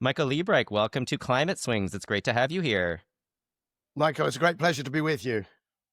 Michael Liebreich, welcome to Climate Swings. It's great to have you here. Michael, it's a great pleasure to be with you.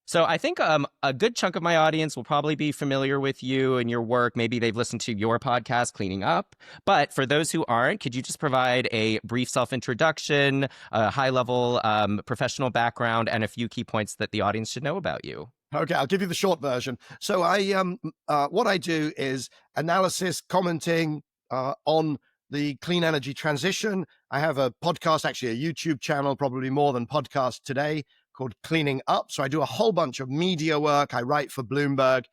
So I think a good chunk of my audience will probably be familiar with you and your work. Maybe they've listened to your podcast, Cleaning Up. But for those who aren't, could you just provide a brief self-introduction, a high-level professional background, and a few key points that the audience should know about you? Okay, I'll give you the short version. So what I do is analysis, commenting on the clean energy transition. I have a podcast, actually a YouTube channel, probably more than podcast today, called Cleaning Up. So I do a whole bunch of media work. I write for Bloomberg.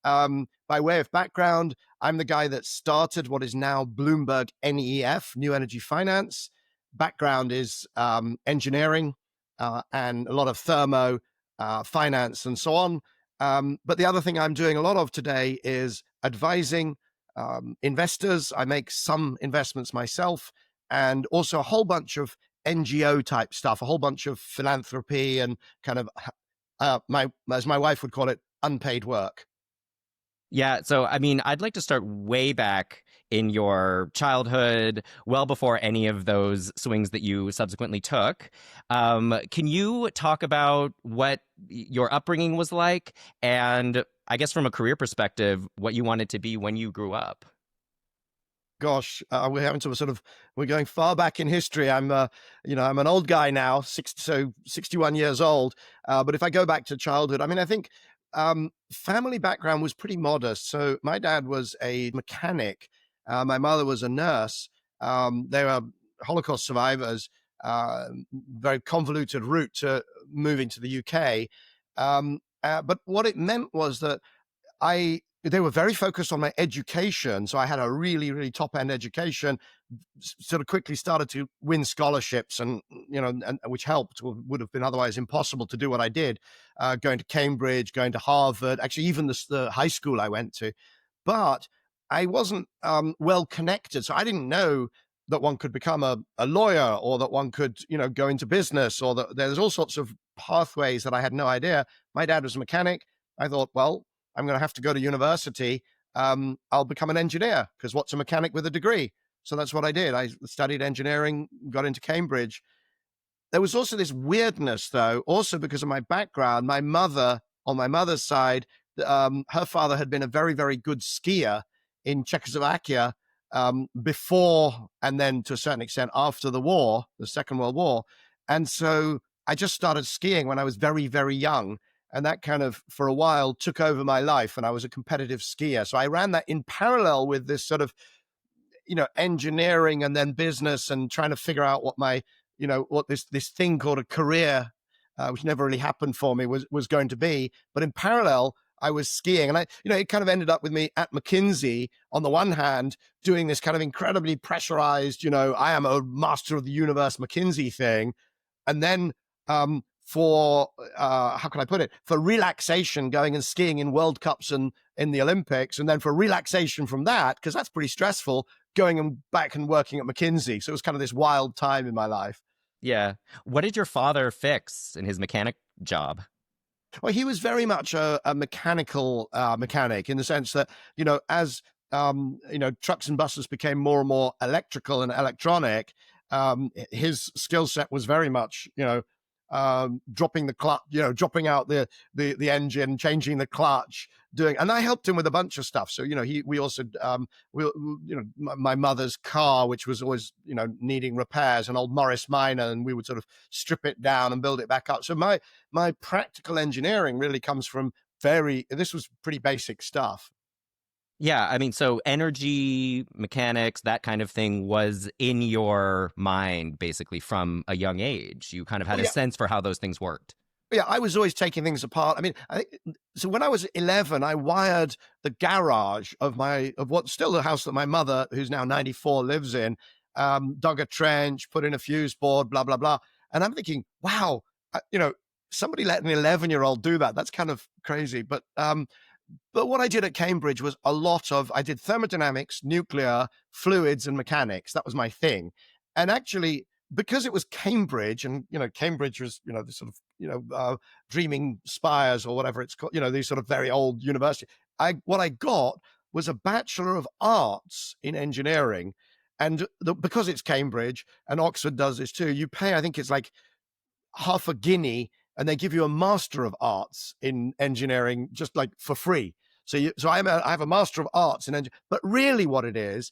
By way of background, I'm the guy that started what is now Bloomberg NEF, New Energy Finance. Background is engineering and a lot of thermo, finance, and so on. But the other thing I'm doing a lot of today is advising investors. I make some investments myself, and also a whole bunch of NGO type stuff, a whole bunch of philanthropy and kind of, as my wife would call it, unpaid work. Yeah, so I mean, I'd like to start way back in your childhood, well before any of those swings that you subsequently took. Can you talk about what your upbringing was like, and I guess from a career perspective, what you wanted to be when you grew up? Gosh, we're going far back in history. I'm an old guy now, 61 years old. But if I go back to childhood, I mean, I think family background was pretty modest. So my dad was a mechanic. My mother was a nurse. They were Holocaust survivors. Very convoluted route to moving to the UK. But what it meant was that they were very focused on my education. So I had a really, really top end education, sort of quickly started to win scholarships and which helped, would have been otherwise impossible to do what I did, going to Cambridge, going to Harvard, actually even the high school I went to. But I wasn't well connected. So I didn't know that one could become a lawyer, or that one could, go into business, or that there's all sorts of pathways that I had no idea. My dad was a mechanic. I thought, well, I'm going to have to go to university. I'll become an engineer, because what's a mechanic with a degree? So that's what I did. I studied engineering, got into Cambridge. There was also this weirdness, though, also because of my background. My mother, on my mother's side, her father had been a very, very good skier in Czechoslovakia before, and then to a certain extent after the war, the Second World War. And so I just started skiing when I was very, very young. And that kind of, for a while, took over my life. And I was a competitive skier. So I ran that in parallel with this sort of, engineering and then business, and trying to figure out what what this thing called a career, which never really happened for me, was going to be. But in parallel, I was skiing, and it kind of ended up with me at McKinsey on the one hand, doing this kind of incredibly pressurized, I am a master of the universe McKinsey thing. And then, for how can I put it? For relaxation, going and skiing in World Cups and in the Olympics, and then for relaxation from that, because that's pretty stressful, going and back and working at McKinsey. So it was kind of this wild time in my life. Yeah. What did your father fix in his mechanic job? Well, he was very much a mechanical mechanic, in the sense that, as trucks and buses became more and more electrical and electronic, his skill set was very much, dropping the clutch, dropping out the engine, changing the clutch, and I helped him with a bunch of stuff. So, we also, my mother's car, which was always, needing repairs, an old Morris Minor, and we would sort of strip it down and build it back up. So my practical engineering really comes from this was pretty basic stuff. Yeah, I mean, so energy, mechanics, that kind of thing was in your mind basically from a young age. You kind of had Oh, a yeah. sense for how those things worked. Yeah, I was always taking things apart. I mean, so when I was 11, I wired the garage of what's still the house that my mother, who's now 94, lives in, dug a trench, put in a fuse board, blah, blah, blah. And I'm thinking, wow, somebody let an 11-year-old do that. That's kind of crazy. But what I did at Cambridge was I did thermodynamics, nuclear, fluids, and mechanics. That was my thing. And actually, because it was Cambridge, and, Cambridge was, the sort of, Dreaming Spires, or whatever it's called, these sort of very old university. What I got was a Bachelor of Arts in engineering. And because it's Cambridge and Oxford does this too, you pay, I think it's like half a guinea, and they give you a Master of Arts in engineering just like for free. So I have a Master of Arts in engineering, but really what it is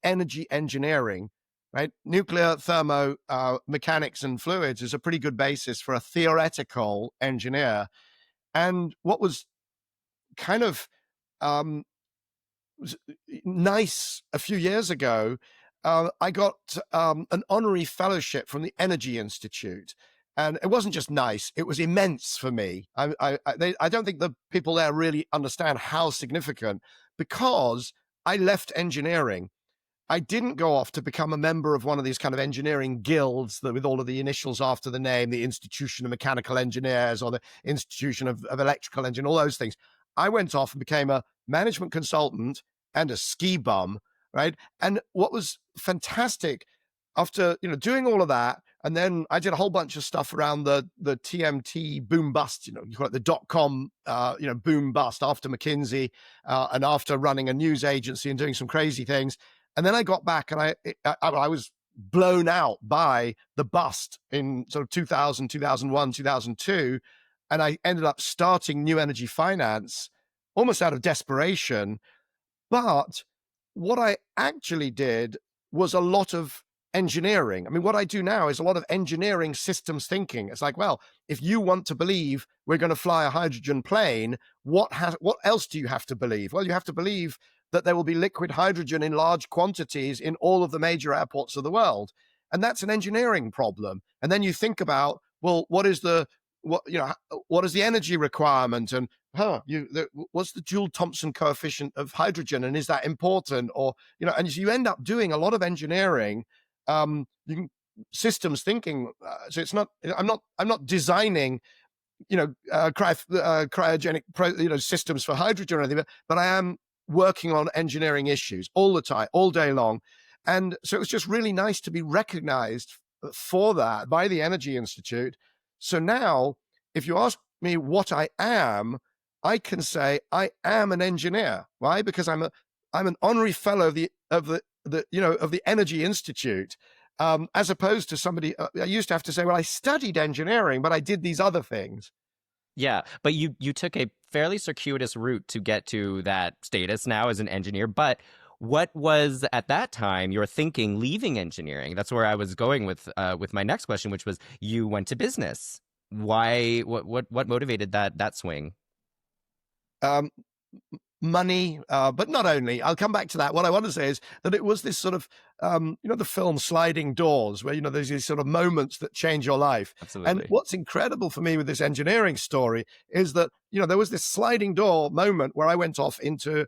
energy engineering, right? Nuclear thermo mechanics and fluids is a pretty good basis for a theoretical engineer. And what was kind of um, nice a few years ago, I got an honorary fellowship from the Energy Institute. And it wasn't just nice, it was immense for me. I don't think the people there really understand how significant, because I left engineering. I didn't go off to become a member of one of these kind of engineering guilds that with all of the initials after the name, the Institution of Mechanical Engineers or the Institution of Electrical Engineering, all those things. I went off and became a management consultant and a ski bum, right? And what was fantastic after doing all of that, and then I did a whole bunch of stuff around the TMT boom bust, you call it the .com, boom bust after McKinsey, and after running a news agency and doing some crazy things. And then I got back, and I was blown out by the bust in sort of 2000, 2001, 2002. And I ended up starting New Energy Finance almost out of desperation. But what I actually did was a lot of engineering. I mean, what I do now is a lot of engineering systems thinking. It's like, well, if you want to believe we're going to fly a hydrogen plane, what else do you have to believe? Well, you have to believe that there will be liquid hydrogen in large quantities in all of the major airports of the world. And that's an engineering problem. And then you think about, well, what is the energy requirement, and what's the Joule Thomson coefficient of hydrogen, and is that important? Or and so you end up doing a lot of engineering, systems thinking. So it's not. I'm not designing cryogenic systems for hydrogen or anything, but I am working on engineering issues all the time, all day long. And so it was just really nice to be recognized for that by the Energy Institute. So now, if you ask me what I am, I can say I am an engineer. Why? Because I'm an honorary fellow of the Energy Institute, as opposed to somebody. I used to have to say, well, I studied engineering, but I did these other things. Yeah, but you took a fairly circuitous route to get to that status now as an engineer. But what was at that time your thinking leaving engineering? That's where I was going with my next question, which was you went to business. Why? What motivated that swing? Um, Money, but not only. I'll come back to that. What I want to say is that it was this sort of, the film Sliding Doors, where, there's these sort of moments that change your life. Absolutely. And what's incredible for me with this engineering story is that, there was this sliding door moment where I went off into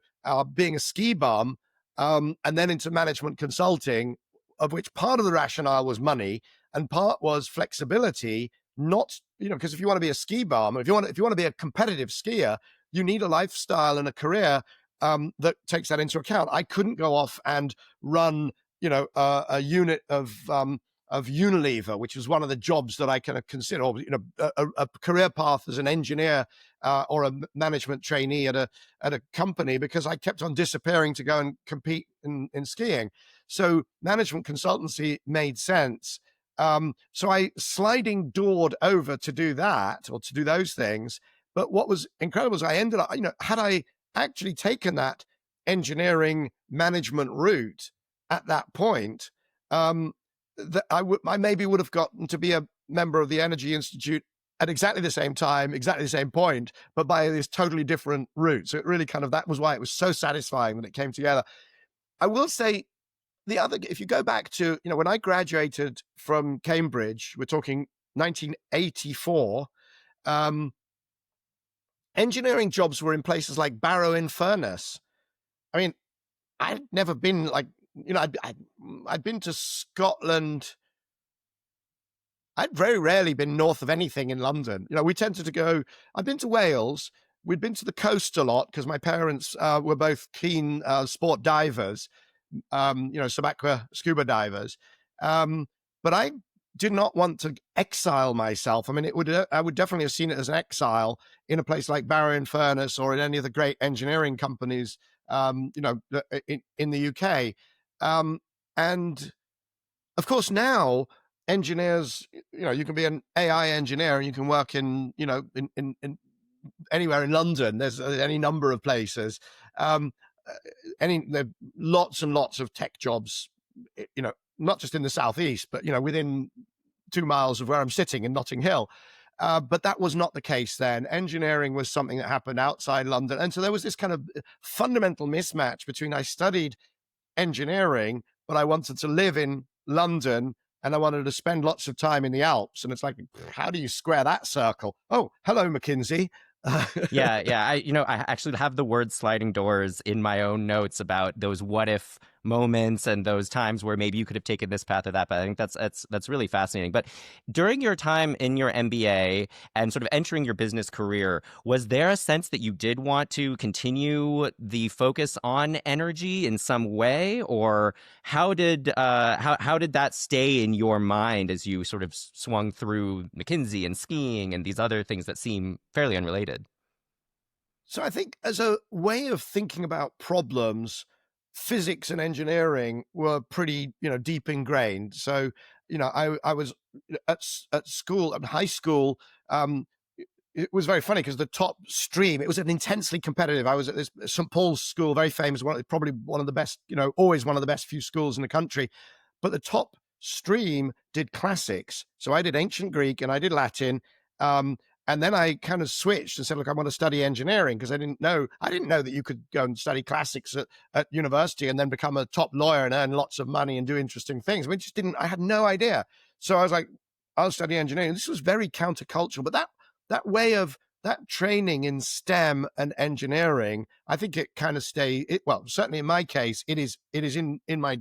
being a ski bum, and then into management consulting, of which part of the rationale was money and part was flexibility. Not, because if you want to be a ski bum, if you want to be a competitive skier, you need a lifestyle and a career that takes that into account. I couldn't go off and run, a unit of Unilever, which was one of the jobs that I kind of consider, or, a career path as an engineer or a management trainee at a company, because I kept on disappearing to go and compete in skiing. So management consultancy made sense. So I sliding doored over to do that, or to do those things. But what was incredible is I ended up, had I actually taken that engineering management route at that point, that I maybe would have gotten to be a member of the Energy Institute at exactly the same time, exactly the same point, but by this totally different route. So it really that was why it was so satisfying that it came together. I will say if you go back to, when I graduated from Cambridge, we're talking 1984, engineering jobs were in places like Barrow-in-Furness. I mean, I'd never been I'd been to Scotland. I'd very rarely been north of anything in London. We tended to go, I'd been to Wales. We'd been to the coast a lot because my parents were both keen sport divers, Sabakwa scuba divers. But I did not want to exile myself. I mean, I would definitely have seen it as an exile in a place like Barrow-in-Furness or in any of the great engineering companies, in the UK. And of course, now engineers, you can be an AI engineer and you can work in anywhere in London. There's any number of places. Um, there are lots and lots of tech jobs, not just in the southeast, but within 2 miles of where I'm sitting in Notting Hill. But that was not the case then. Engineering was something that happened outside London. And so there was this kind of fundamental mismatch between I studied engineering, but I wanted to live in London and I wanted to spend lots of time in the Alps. And it's like, how do you square that circle? Oh, hello, McKinsey. Yeah, yeah. I actually have the word sliding doors in my own notes about those what if moments and those times where maybe you could have taken this path or that path. I think that's really fascinating. But during your time in your MBA and sort of entering your business career, was there a sense that you did want to continue the focus on energy in some way, or how did that stay in your mind as you sort of swung through McKinsey and skiing and these other things that seem fairly unrelated? So I think as a way of thinking about problems, physics and engineering were pretty, deep ingrained. So, I was at school, at high school. It was very funny because the top stream, it was an intensely competitive. I was at this St. Paul's school, very famous, probably one of the best, always one of the best few schools in the country. But the top stream did classics. So I did ancient Greek and I did Latin. Um, and then I kind of switched and said, look, I want to study engineering because I didn't know that you could go and study classics at university and then become a top lawyer and earn lots of money and do interesting things. I had no idea. So I was like, I'll study engineering. This was very countercultural, but that way of that training in STEM and engineering, I think it kind of well, certainly in my case, it is in my,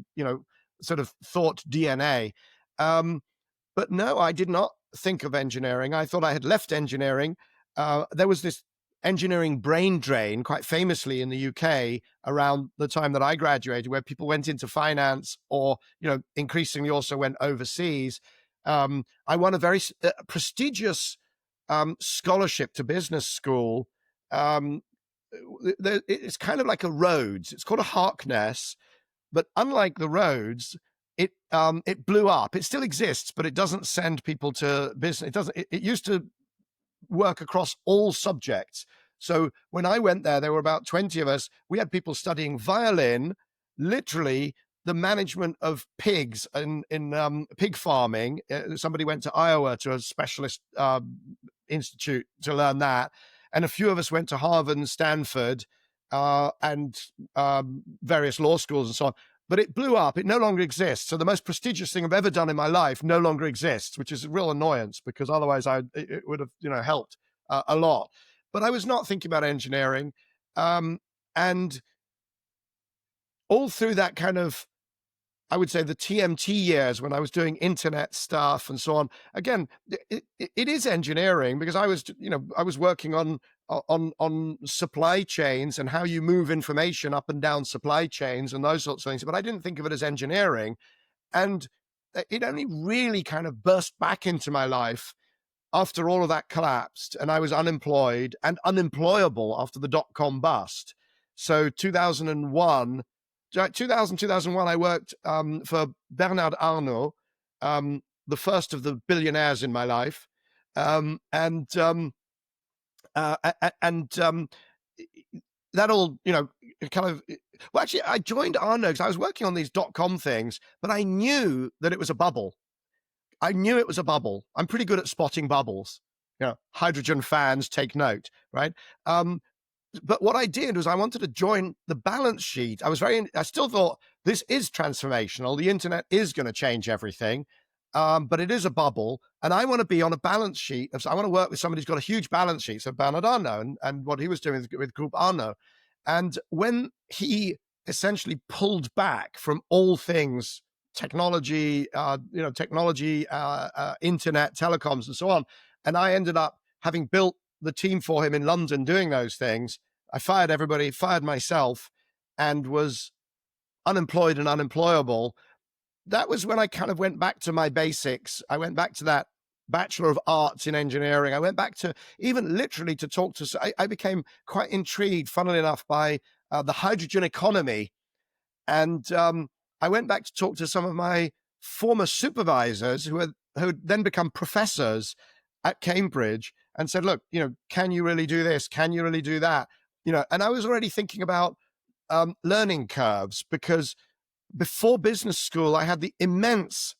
sort of thought DNA. But no, I did not think of engineering. I thought I had left engineering. There was this engineering brain drain, quite famously in the UK around the time that I graduated, where people went into finance or, increasingly also went overseas. I won a very prestigious scholarship to business school. It's kind of like a Rhodes. It's called a Harkness, but unlike the Rhodes, it blew up. It still exists, but it doesn't send people to business. It doesn't. It used to work across all subjects. So when I went there were about 20 of us. We had people studying violin, literally the management of pigs in pig farming. Somebody went to Iowa to a specialist institute to learn that. And a few of us went to Harvard and Stanford and various law schools and so on. But it blew up. It no longer exists. So the most prestigious thing I've ever done in my life no longer exists, which is a real annoyance because otherwise it would have helped a lot. But I was not thinking about engineering. And all through that kind of, I would say, the TMT years when I was doing internet stuff and so on. Again, it is engineering because I was working on supply chains and how you move information up and down supply chains and those sorts of things. But I didn't think of it as engineering, and it only really kind of burst back into my life after all of that collapsed and I was unemployed and unemployable after the dot-com bust. So 2001, I worked for Bernard Arnault, the first of the billionaires in my life. And that all, kind of, well, actually, I joined Arnault because I was working on these dot-com things, but I knew that it was a bubble. I knew it was a bubble. I'm pretty good at spotting bubbles. Hydrogen fans take note, right? But what I did was I wanted to join the balance sheet. I still thought this is transformational. The internet is going to change everything, but it is a bubble. And I want to be on a balance sheet. I want to work with somebody who's got a huge balance sheet. So Bernard Arnault and what he was doing with Group Arnault. And when he essentially pulled back from all things technology, internet, telecoms, and so on, and I ended up having built the team for him in London doing those things. I fired everybody, fired myself, and was unemployed and unemployable. That was when I kind of went back to my basics. I went back to that Bachelor of Arts in Engineering. I went back to even literally to talk to, I became quite intrigued, funnily enough, by the hydrogen economy. And I went back to talk to some of my former supervisors who had then become professors at Cambridge and said, look, can you really do this? Can you really do that? And I was already thinking about learning curves, because before business school, I had the immense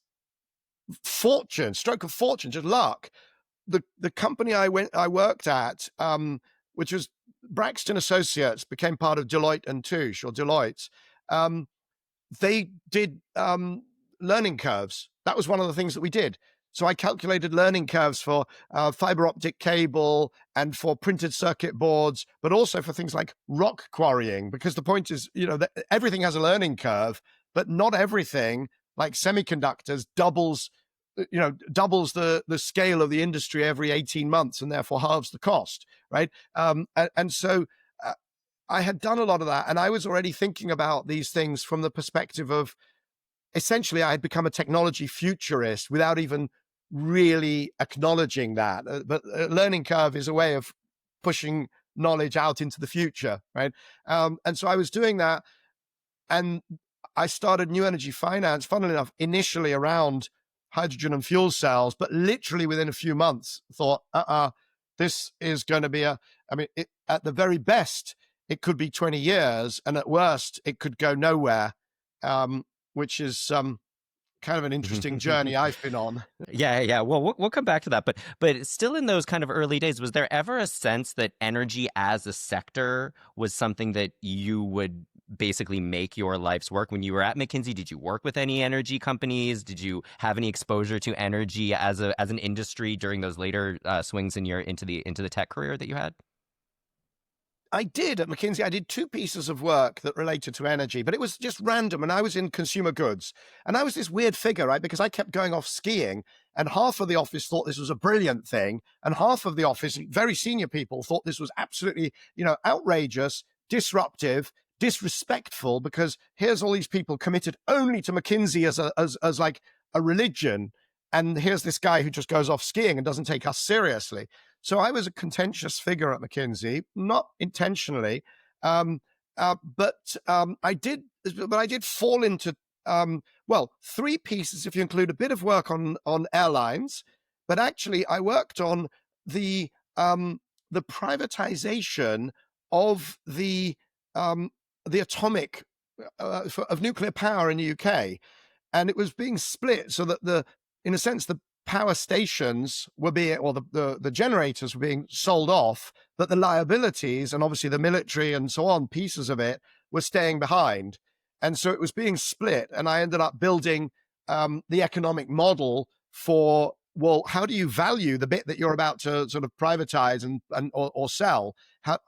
stroke of fortune, just luck. The company I worked at, which was Braxton Associates, became part of Deloitte and Touche, or Deloitte. They did learning curves. That was one of the things that we did. So I calculated learning curves for fiber optic cable and for printed circuit boards, but also for things like rock quarrying, because the point is, that everything has a learning curve, but not everything, like semiconductors, doubles the scale of the industry every 18 months and therefore halves the cost, right? And so I had done a lot of that, and I was already thinking about these things from the perspective of, essentially, I had become a technology futurist without even really acknowledging that. But learning curve is a way of pushing knowledge out into the future, right? And so I was doing that, and I started New Energy Finance, funnily enough, initially around hydrogen and fuel cells, but literally within a few months thought, this is going to be at the very best, it could be 20 years, and at worst, it could go nowhere, which is kind of an interesting journey I've been on. Yeah. Well, we'll come back to that, but still in those kind of early days, was there ever a sense that energy as a sector was something that you would basically make your life's work? When you were at McKinsey, did you work with any energy companies? Did you have any exposure to energy as an industry during those later swings into the tech career that you had? I did at McKinsey. I did 2 pieces of work that related to energy, but it was just random. And I was in consumer goods, and I was this weird figure, right? Because I kept going off skiing, and half of the office thought this was a brilliant thing, and half of the office, very senior people, thought this was absolutely, outrageous, disruptive, disrespectful, because here's all these people committed only to McKinsey as like a religion, and here's this guy who just goes off skiing and doesn't take us seriously. So I was a contentious figure at McKinsey, not intentionally, but I did fall into 3 pieces if you include a bit of work on airlines, but actually I worked on the privatization of the atomic of nuclear power in the UK, and it was being split so that in a sense, the power stations were being, or the generators were being sold off, but the liabilities and obviously the military and so on, pieces of it, were staying behind. And so it was being split. And I ended up building the economic model for, well, how do you value the bit that you're about to sort of privatize or sell? How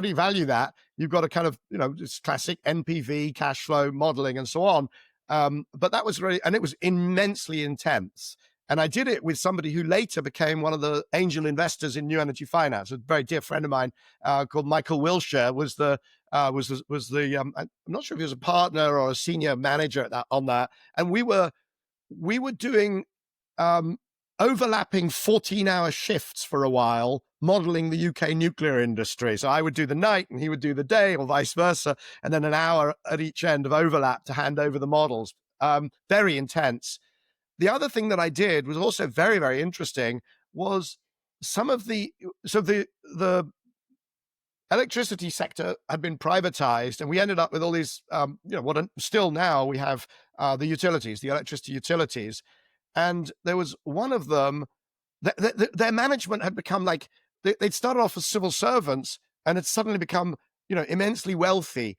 do you value that? You've got to kind of, just classic NPV, cash flow modeling and so on. But that was really, and it was immensely intense. And I did it with somebody who later became one of the angel investors in New Energy Finance. A very dear friend of mine called Michael Liebreich I'm not sure if he was a partner or a senior manager on that. And we were doing overlapping 14-hour shifts for a while, modeling the UK nuclear industry. So I would do the night and he would do the day, or vice versa, and then an hour at each end of overlap to hand over the models. Very intense. The other thing that I did was also very, very interesting, was some of the electricity sector had been privatized, and we ended up with all these, still now we have the utilities, the electricity utilities. And there was one of them, their management had become like, they'd started off as civil servants and had suddenly become, immensely wealthy,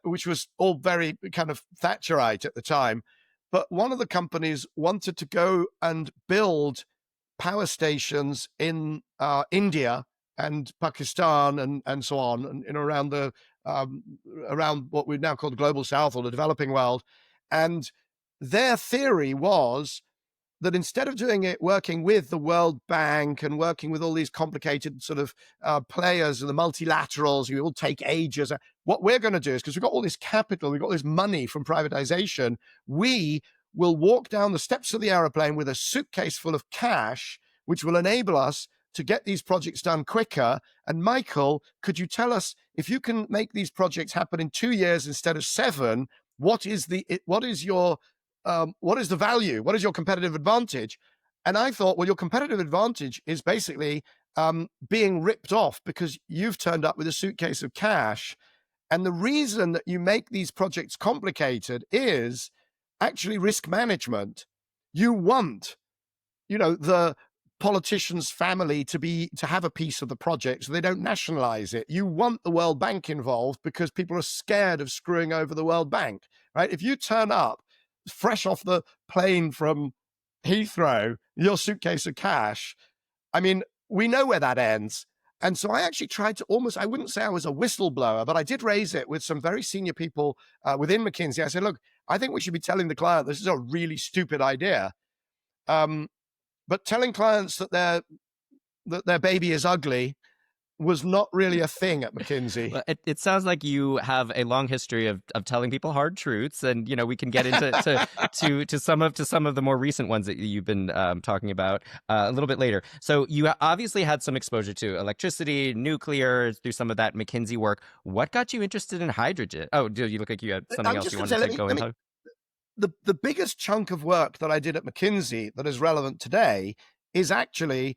which was all very kind of Thatcherite at the time. But one of the companies wanted to go and build power stations in India and Pakistan and so on, and around around what we now call the global south, or the developing world. And their theory was that instead of doing it working with the World Bank and working with all these complicated sort of players and the multilaterals who all take ages, what we're going to do is, because we've got all this capital, we've got this money from privatization, we will walk down the steps of the aeroplane with a suitcase full of cash, which will enable us to get these projects done quicker. And Michael, could you tell us, if you can make these projects happen in 2 years instead of 7, what is your what is the value? What is your competitive advantage? And I thought, well, your competitive advantage is basically being ripped off because you've turned up with a suitcase of cash. And the reason that you make these projects complicated is actually risk management. You want, the politician's family to have a piece of the project so they don't nationalize it. You want the World Bank involved because people are scared of screwing over the World Bank, right? If you turn up fresh off the plane from Heathrow, your suitcase of cash, I mean, we know where that ends. And so I actually tried to I wouldn't say I was a whistleblower, but I did raise it with some very senior people within McKinsey. I said, look, I think we should be telling the client this is a really stupid idea. But telling clients that their baby is ugly was not really a thing at McKinsey. Well, it sounds like you have a long history of telling people hard truths, and we can get into to some of the more recent ones that you've been talking about a little bit later. So you obviously had some exposure to electricity, nuclear through some of that McKinsey work. What got you interested in hydrogen? Oh, do you look like you had something else you wanted to go into? The biggest chunk of work that I did at McKinsey that is relevant today is actually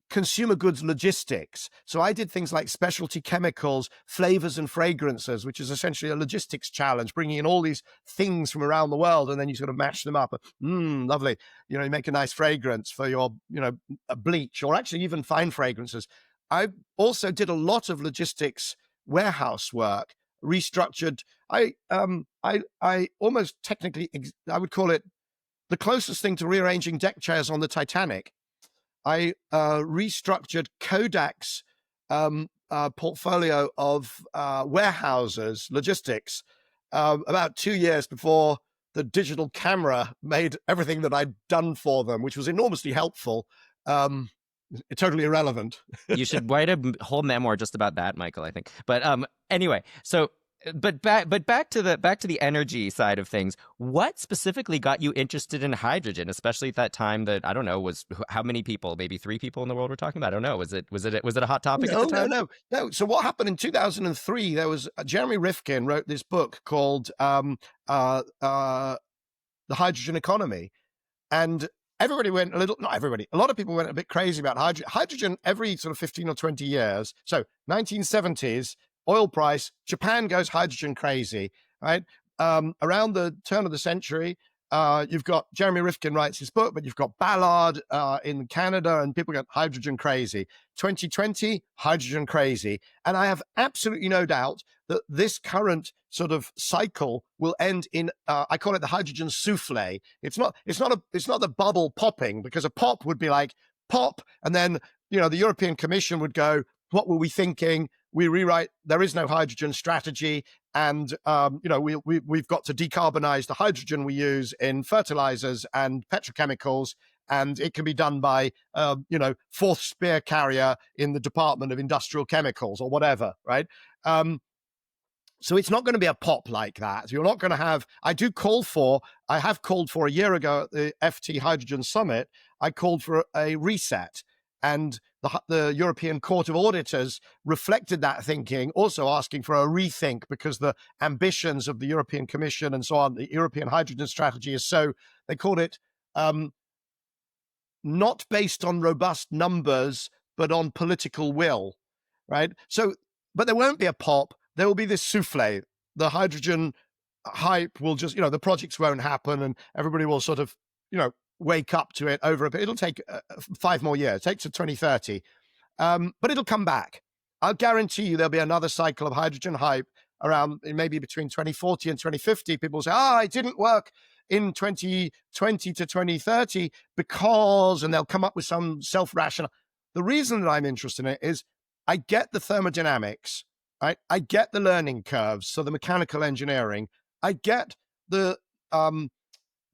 consumer goods logistics. So I did things like specialty chemicals, flavors and fragrances, which is essentially a logistics challenge, bringing in all these things from around the world, and then you sort of mash them up. Lovely. You make a nice fragrance for your, a bleach, or actually even fine fragrances. I also did a lot of logistics warehouse work, restructured. I almost technically, I would call it the closest thing to rearranging deck chairs on the Titanic. I restructured Kodak's portfolio of warehouses, logistics, about 2 years before the digital camera made everything that I'd done for them, which was enormously helpful. Totally irrelevant. You should write a whole memoir just about that, Michael, I think. But anyway, so but back to the energy side of things. What specifically got you interested in hydrogen, especially at that time that, I don't know, was how many people, maybe 3 people in the world were talking about? I don't know. Was it a hot topic at the time? No. So what happened in 2003, there was Jeremy Rifkin wrote this book called The Hydrogen Economy. And everybody went not everybody, a lot of people went a bit crazy about hydrogen every sort of 15 or 20 years. So 1970s, oil price, Japan goes hydrogen crazy, right? Around the turn of the century, you've got Jeremy Rifkin writes his book, but you've got Ballard in Canada, and people get hydrogen crazy. 2020, hydrogen crazy. And I have absolutely no doubt that this current sort of cycle will end in, I call it the hydrogen souffle. It's not the bubble popping, because a pop would be like pop, and then, the European Commission would go, what were we thinking? We rewrite, there is no hydrogen strategy. And, we've got to decarbonize the hydrogen we use in fertilizers and petrochemicals. And it can be done by, fourth spear carrier in the Department of Industrial Chemicals or whatever, right? So it's not going to be a pop like that. You're not going to have, I have called for a year ago at the FT Hydrogen Summit, I called for a reset. And the European Court of Auditors reflected that thinking, also asking for a rethink, because the ambitions of the European Commission and so on, the European hydrogen strategy is so, they called it not based on robust numbers, but on political will, right? So, but there won't be a pop. There will be this souffle. The hydrogen hype will just, the projects won't happen, and everybody will sort of, wake up to it over a bit. It'll take 5 more years. It takes to 2030. But it'll come back. I'll guarantee you there'll be another cycle of hydrogen hype around maybe between 2040 and 2050. People say, it didn't work in 2020 to 2030 because, and they'll come up with some self-rational. The reason that I'm interested in it is I get the thermodynamics, right? I get the learning curves, so the mechanical engineering. I get the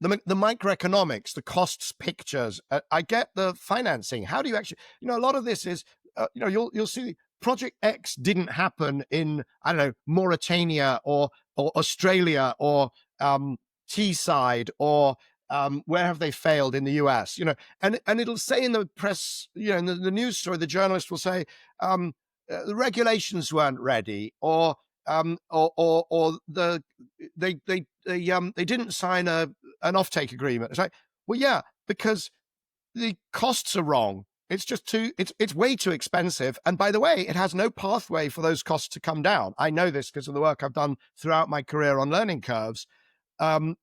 microeconomics, the costs pictures. I get the financing. How do you actually, a lot of this is, you'll see Project X didn't happen in, I don't know, Mauritania or Australia or Teesside or where have they failed in the US, and it'll say in the press, in the news story, the journalist will say, the regulations weren't ready, or they didn't sign an offtake agreement. It's like, well, yeah, because the costs are wrong. It's just it's way too expensive. And by the way, it has no pathway for those costs to come down. I know this because of the work I've done throughout my career on learning curves. And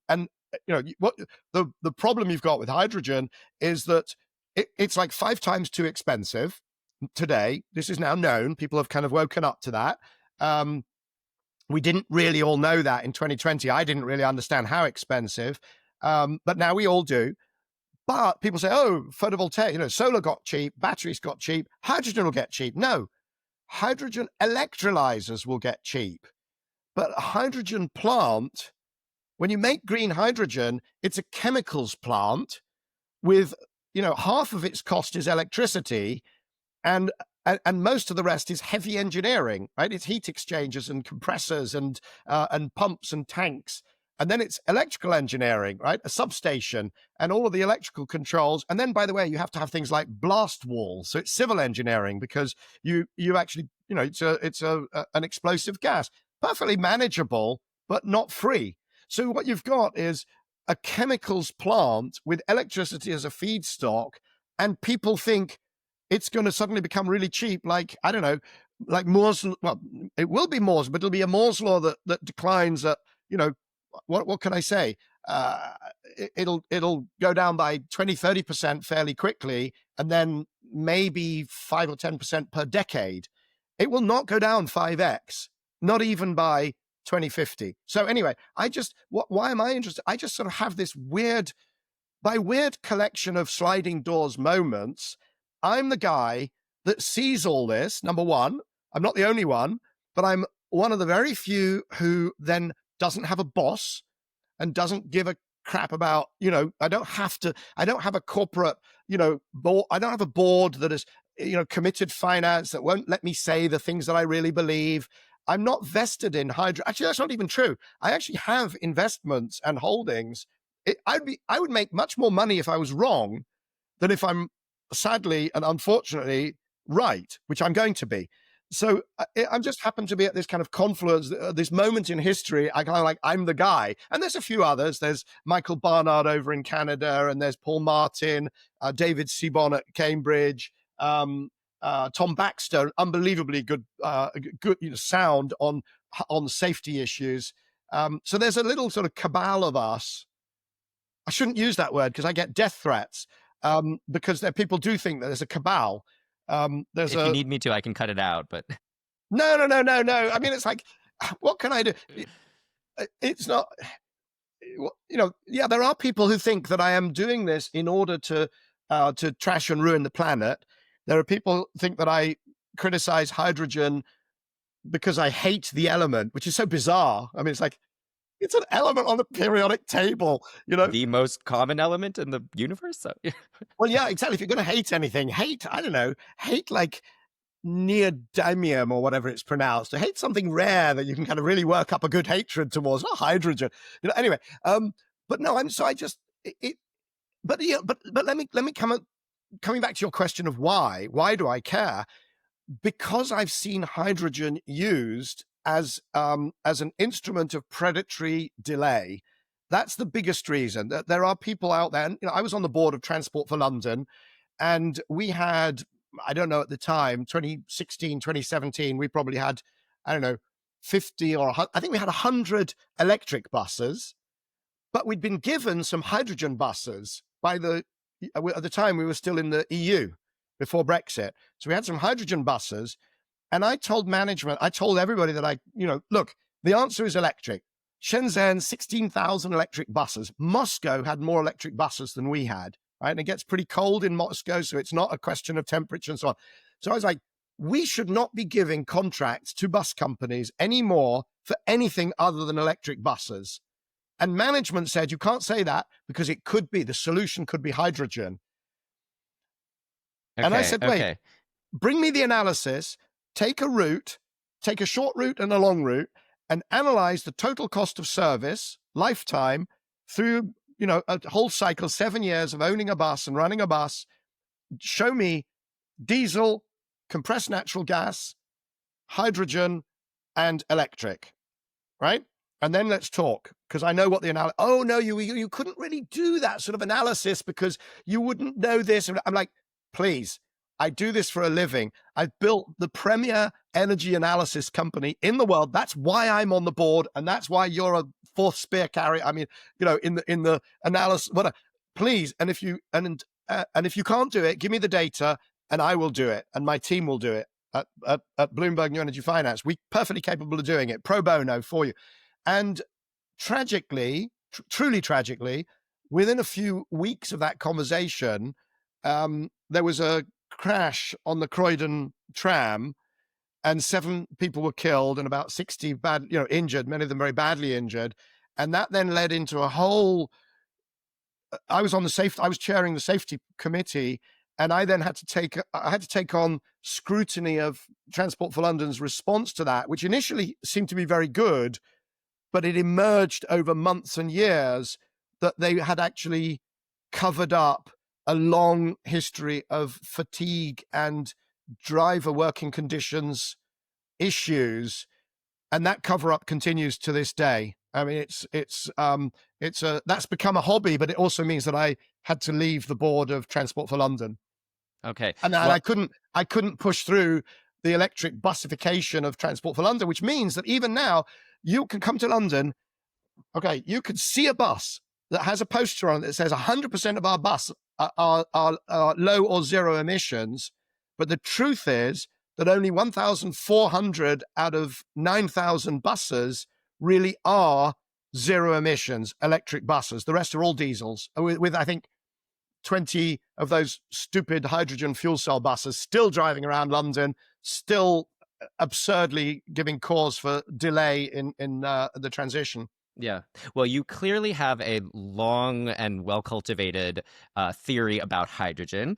what the problem you've got with hydrogen is that it's like 5 times too expensive today. This is now known. People have kind of woken up to that. We didn't really all know that in 2020. I didn't really understand how expensive, but now we all do. But people say, oh, photovoltaic, solar got cheap, batteries got cheap, hydrogen will get cheap. No, hydrogen electrolyzers will get cheap. But a hydrogen plant, when you make green hydrogen, it's a chemicals plant with, half of its cost is electricity, and most of the rest is heavy engineering, right? It's heat exchangers and compressors and pumps and tanks. And then it's electrical engineering, right? A substation and all of the electrical controls. And then, by the way, you have to have things like blast walls. So it's civil engineering because you actually, it's an explosive gas, perfectly manageable, but not free. So what you've got is a chemicals plant with electricity as a feedstock, and people think it's going to suddenly become really cheap, like, I don't know, like Moore's, well, it will be Moore's, but it'll be a Moore's law that declines at, what can I say? It'll go down by 20-30% fairly quickly, and then maybe 5 or 10% per decade. It will not go down 5x, not even by 2050. So anyway, why am I interested? I just sort of have this weird collection of sliding doors moments. I'm the guy that sees all this. Number one, I'm not the only one, but I'm one of the very few who then doesn't have a boss and doesn't give a crap about, I don't have a corporate, board. I don't have a board that is, committed finance that won't let me say the things that I really believe. I'm not vested in hydro. Actually, that's not even true. I actually have investments and holdings. I would make much more money if I was wrong than if I'm sadly and unfortunately right, which I'm going to be. So I'm just happened to be at this kind of confluence, this moment in history. I kind of like, I'm the guy. And there's a few others. There's Michael Barnard over in Canada, and there's Paul Martin, David Seaborn at Cambridge, Tom Baxter, unbelievably good sound on safety issues. So there's a little sort of cabal of us. I shouldn't use that word because I get death threats, because people do think that there's a cabal. If you need me to, I can cut it out, but no. I mean, it's like, what can I do? It's not, yeah, there are people who think that I am doing this in order to trash and ruin the planet. There are people who think that I criticize hydrogen because I hate the element, which is so bizarre. I mean, it's like, it's an element on the periodic table, the most common element in the universe. So Well, yeah, exactly. If you're going to hate anything, hate like neodymium or whatever it's pronounced. To hate something rare that you can kind of really work up a good hatred towards, not hydrogen. Anyway, but no, but let me coming back to your question of why do I care? Because I've seen hydrogen used as an instrument of predatory delay. That's the biggest reason. That there are people out there, and I was on the board of Transport for London, and we had, I don't know at the time, 2016, 2017, we probably had, I don't know, 50 or I think we had 100 electric buses, but we'd been given some hydrogen buses at the time we were still in the EU before Brexit. So we had some hydrogen buses, and I told management, I told everybody that look, the answer is electric. Shenzhen, 16,000 electric buses. Moscow had more electric buses than we had, right? And it gets pretty cold in Moscow, so it's not a question of temperature and so on. So I was like, we should not be giving contracts to bus companies anymore for anything other than electric buses. And management said, you can't say that because the solution could be hydrogen. Okay, and I said, wait, okay. Bring me the analysis, take a short route and a long route, and analyze the total cost of service, lifetime, through, a whole cycle, 7 years of owning a bus and running a bus. Show me diesel, compressed natural gas, hydrogen, and electric, right? And then let's talk, because I know what the analysis. Oh no, you couldn't really do that sort of analysis because you wouldn't know this. And I'm like, please, I do this for a living. I've built the premier energy analysis company in the world. That's why I'm on the board, and that's why you're a fourth spear carrier. I mean, in the analysis, whatever. Please, and if you can't do it, give me the data, and I will do it, and my team will do it at Bloomberg New Energy Finance. We're perfectly capable of doing it, pro bono for you. And tragically, truly tragically, within a few weeks of that conversation, there was a crash on the Croydon tram, and 7 people were killed and about 60 injured, many of them very badly injured. And that then led into a whole. I was chairing the safety committee, and I then had to take on scrutiny of Transport for London's response to that, which initially seemed to be very good, but it emerged over months and years that they had actually covered up a long history of fatigue and driver working conditions issues, and that cover up continues to this day. I mean, that's become a hobby, but it also means that I had to leave the board of Transport for London. Okay. And I couldn't push through the electric busification of Transport for London, which means that even now you can come to London. Okay, you could see a bus that has a poster on it that says 100% of our bus are low or zero emissions. But the truth is that only 1,400 out of 9,000 buses really are zero emissions electric buses. The rest are all diesels, with I think 20 of those stupid hydrogen fuel cell buses still driving around London, still absurdly giving cause for delay in the transition. Yeah. Well, you clearly have a long and well-cultivated theory about hydrogen.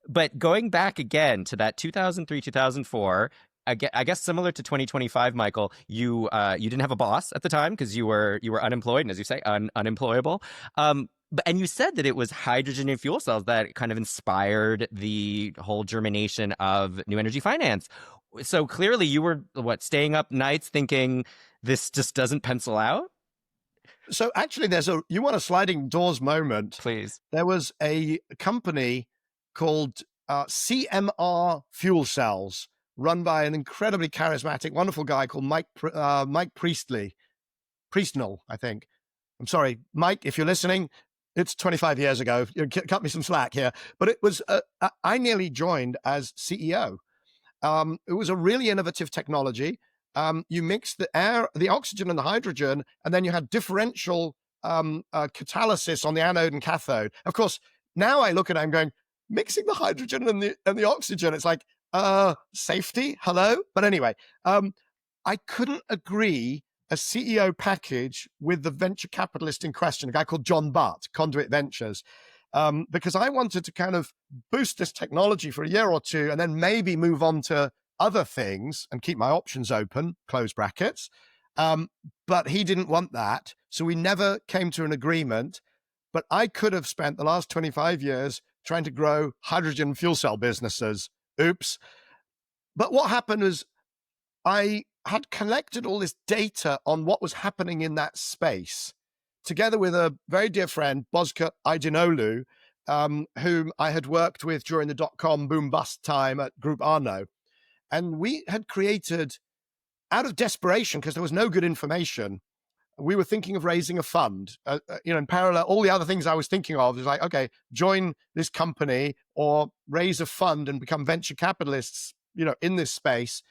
But going back again to that 2003, 2004, I guess similar to 2025, Michael, you didn't have a boss at the time because you were unemployed, and as you say, unemployable. And you said that it was hydrogen and fuel cells that kind of inspired the whole germination of New Energy Finance. So clearly you were, staying up nights thinking this just doesn't pencil out? So actually, you want a sliding doors moment. Please. There was a company called CMR Fuel Cells, run by an incredibly charismatic, wonderful guy called Mike Priestnell, I think. I'm sorry, Mike, if you're listening, it's 25 years ago. You cut me some slack here. But it was, I nearly joined as CEO. It was a really innovative technology. You mix the air, the oxygen and the hydrogen, and then you had differential catalysis on the anode and cathode. Of course, now I look at it, I'm going, mixing the hydrogen and the oxygen, it's like, safety, hello? But anyway, I couldn't agree a CEO package with the venture capitalist in question, a guy called John Butt, Conduit Ventures, because I wanted to kind of boost this technology for a year or two and then maybe move on to other things and keep my options open, close brackets. But he didn't want that. So we never came to an agreement. But I could have spent the last 25 years trying to grow hydrogen fuel cell businesses. Oops. But what happened was I had collected all this data on what was happening in that space, together with a very dear friend, Bozkurt Idinolu, whom I had worked with during the dot-com boom-bust time at Group Arno. And we had created, out of desperation, because there was no good information, we were thinking of raising a fund. In parallel, all the other things I was thinking of is like, okay, join this company or raise a fund and become venture capitalists, in this space.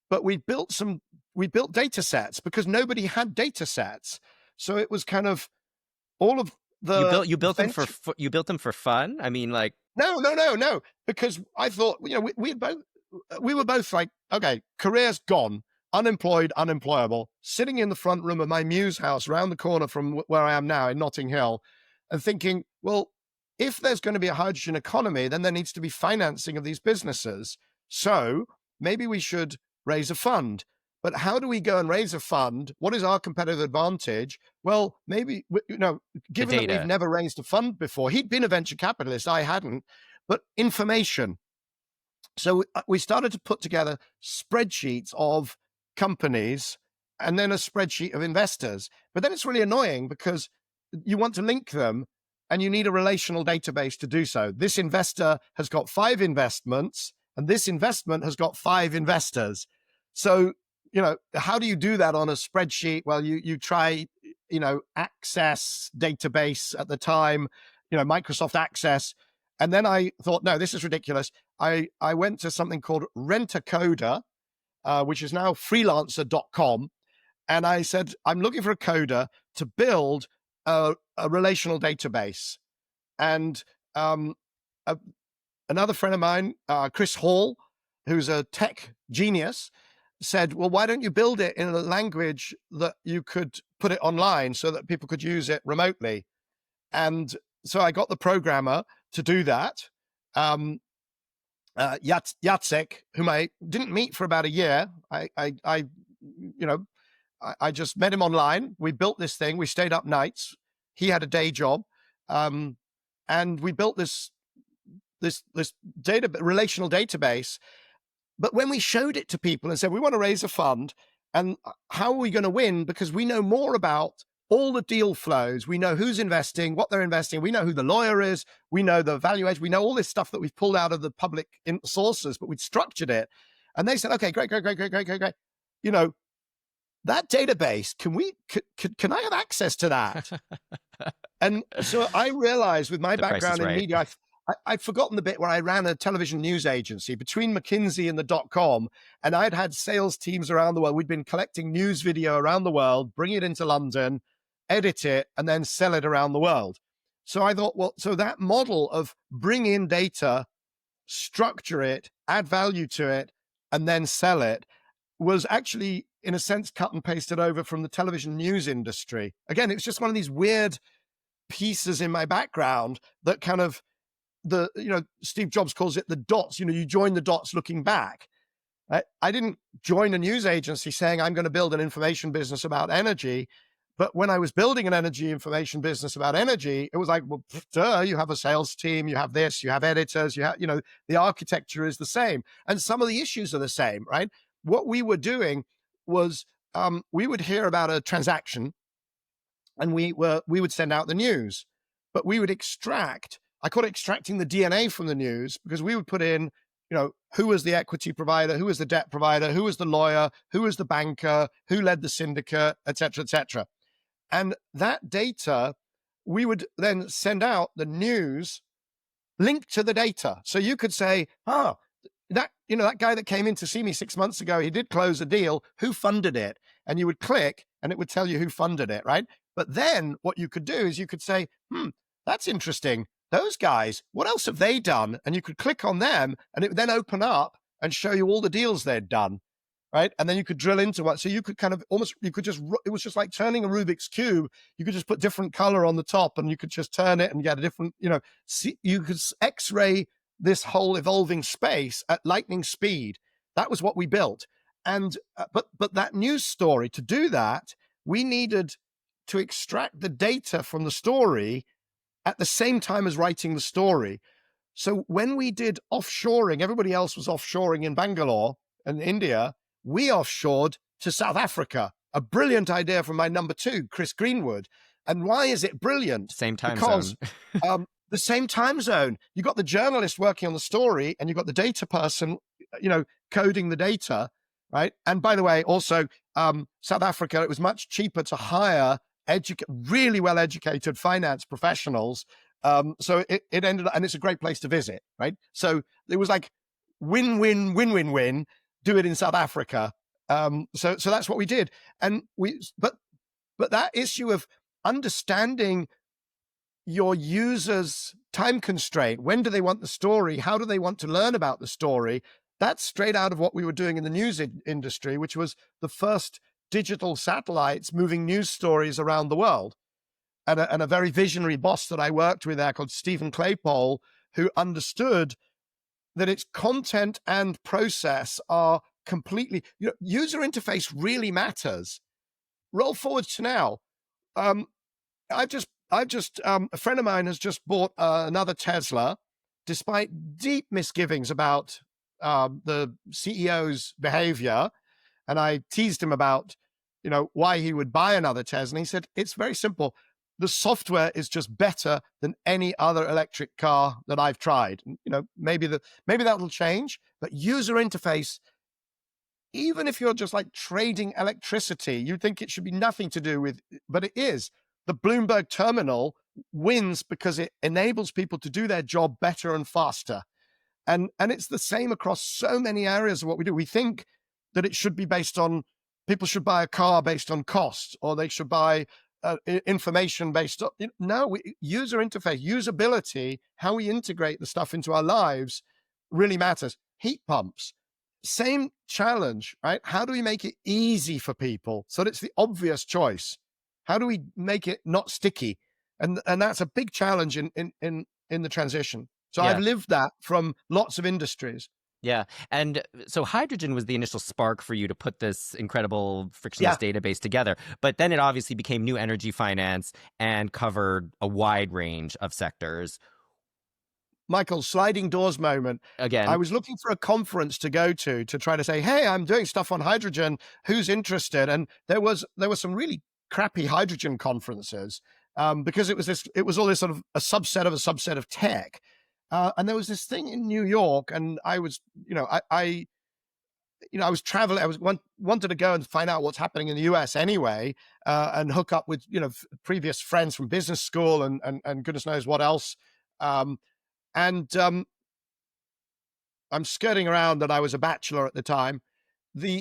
But we built data sets because nobody had data sets. So it was kind of all of the you built them for fun. I mean, like, no, because I thought we were both like, okay, career's gone, unemployed, unemployable, sitting in the front room of my Muse house around the corner from where I am now in Notting Hill, and thinking, well, if there's going to be a hydrogen economy, then there needs to be financing of these businesses. So maybe we should raise a fund. But how do we go and raise a fund? What is our competitive advantage? Well, maybe, given that we've never raised a fund before, he'd been a venture capitalist, I hadn't, but information. So we started to put together spreadsheets of companies and then a spreadsheet of investors. But then it's really annoying because you want to link them and you need a relational database to do so. This investor has got 5 investments and this investment has got 5 investors. So, how do you do that on a spreadsheet? Well, you try, Access database at the time, Microsoft Access. And then I thought, no, this is ridiculous. I went to something called Rent-A-Coder, which is now freelancer.com. And I said, I'm looking for a coder to build a relational database. And another friend of mine, Chris Hall, who's a tech genius, said, well, why don't you build it in a language that you could put it online so that people could use it remotely? And so I got the programmer to do that. Jacek, whom I didn't meet for about a year. I just met him online. We built this thing. We stayed up nights. He had a day job. And we built this relational database. But when we showed it to people and said, we want to raise a fund, and how are we going to win? Because we know more about all the deal flows. We know who's investing, what they're investing. We know who the lawyer is. We know the valuation. We know all this stuff that we've pulled out of the public sources, but we'd structured it. And they said, okay, great. That database, can I have access to that? And so I realized with my background in media, I'd forgotten the bit where I ran a television news agency between McKinsey and the .com, and I'd had sales teams around the world. We'd been collecting news video around the world, bring it into London, edit it, and then sell it around the world. So I thought, well, so that model of bring in data, structure it, add value to it, and then sell it was actually, in a sense, cut and pasted over from the television news industry. Again, it was just one of these weird pieces in my background that kind of, Steve Jobs calls it the dots. You join the dots looking back. I didn't join a news agency saying I'm going to build an information business about energy. But when I was building an energy information business about energy, it was like, well, duh, you have a sales team, you have this, you have editors, you have, the architecture is the same. And some of the issues are the same, right? What we were doing was we would hear about a transaction and we would send out the news, but we would extract. I call it extracting the DNA from the news, because we would put in, who was the equity provider, who was the debt provider, who was the lawyer, who was the banker, who led the syndicate, et cetera, et cetera. And that data, we would then send out the news linked to the data. So you could say, that guy that came in to see me 6 months ago, he did close a deal, who funded it? And you would click and it would tell you who funded it, right? But then what you could do is you could say, that's interesting. Those guys, what else have they done? And you could click on them and it would then open up and show you all the deals they'd done, right? And then you could drill into what. So you could kind of it was just like turning a Rubik's Cube. You could just put different color on the top and you could just turn it and get a different, you could X-ray this whole evolving space at lightning speed. That was what we built. And, but that news story, to do that, we needed to extract the data from the story at the same time as writing the story. So when we did offshoring, everybody else was offshoring in Bangalore and India. We offshored to South Africa. A brilliant idea from my number 2, Chris Greenwood. And why is it brilliant? Same time zone. The same time zone. You got the journalist working on the story and you got the data person, coding the data, right? And by the way, also South Africa, it was much cheaper to hire really well-educated finance professionals. So it ended up, and it's a great place to visit, right? So it was like win-win-win-win-win, do it in South Africa. So that's what we did. And but that issue of understanding your user's time constraint, when do they want the story? How do they want to learn about the story? That's straight out of what we were doing in the news industry, which was the first digital satellites moving news stories around the world. And a very visionary boss that I worked with there called Stephen Claypole, who understood that its content and process are completely, user interface really matters. Roll forward to now. A friend of mine has just bought another Tesla, despite deep misgivings about the CEO's behavior. And I teased him about, why he would buy another Tesla. And he said, it's very simple. The software is just better than any other electric car that I've tried. Maybe that'll change, but user interface, even if you're just like trading electricity, you'd think it should be nothing to do with, but it is. The Bloomberg terminal wins because it enables people to do their job better and faster. And it's the same across so many areas of what we do. We think that it should be based on, people should buy a car based on cost, or they should buy information based on, user interface, usability, how we integrate the stuff into our lives really matters. Heat pumps, same challenge, right? How do we make it easy for people so that it's the obvious choice? How do we make it not sticky? And that's a big challenge in the transition. So I've Yeah. lived that from lots of industries. Yeah. And so hydrogen was the initial spark for you to put this incredible frictionless Yeah, database together. But then it obviously became New Energy Finance and covered a wide range of sectors. Michael, sliding doors moment. I Again, was looking for a conference to go to try to say, hey, I'm doing stuff on hydrogen. Who's interested? And there was some really crappy hydrogen conferences because it was all this sort of a subset of tech. And there was this thing in New York, and I was, I was traveling. Wanted to go and find out what's happening in the US anyway, and hook up with previous friends from business school and goodness knows what else. And I'm skirting around that I was a bachelor at the time.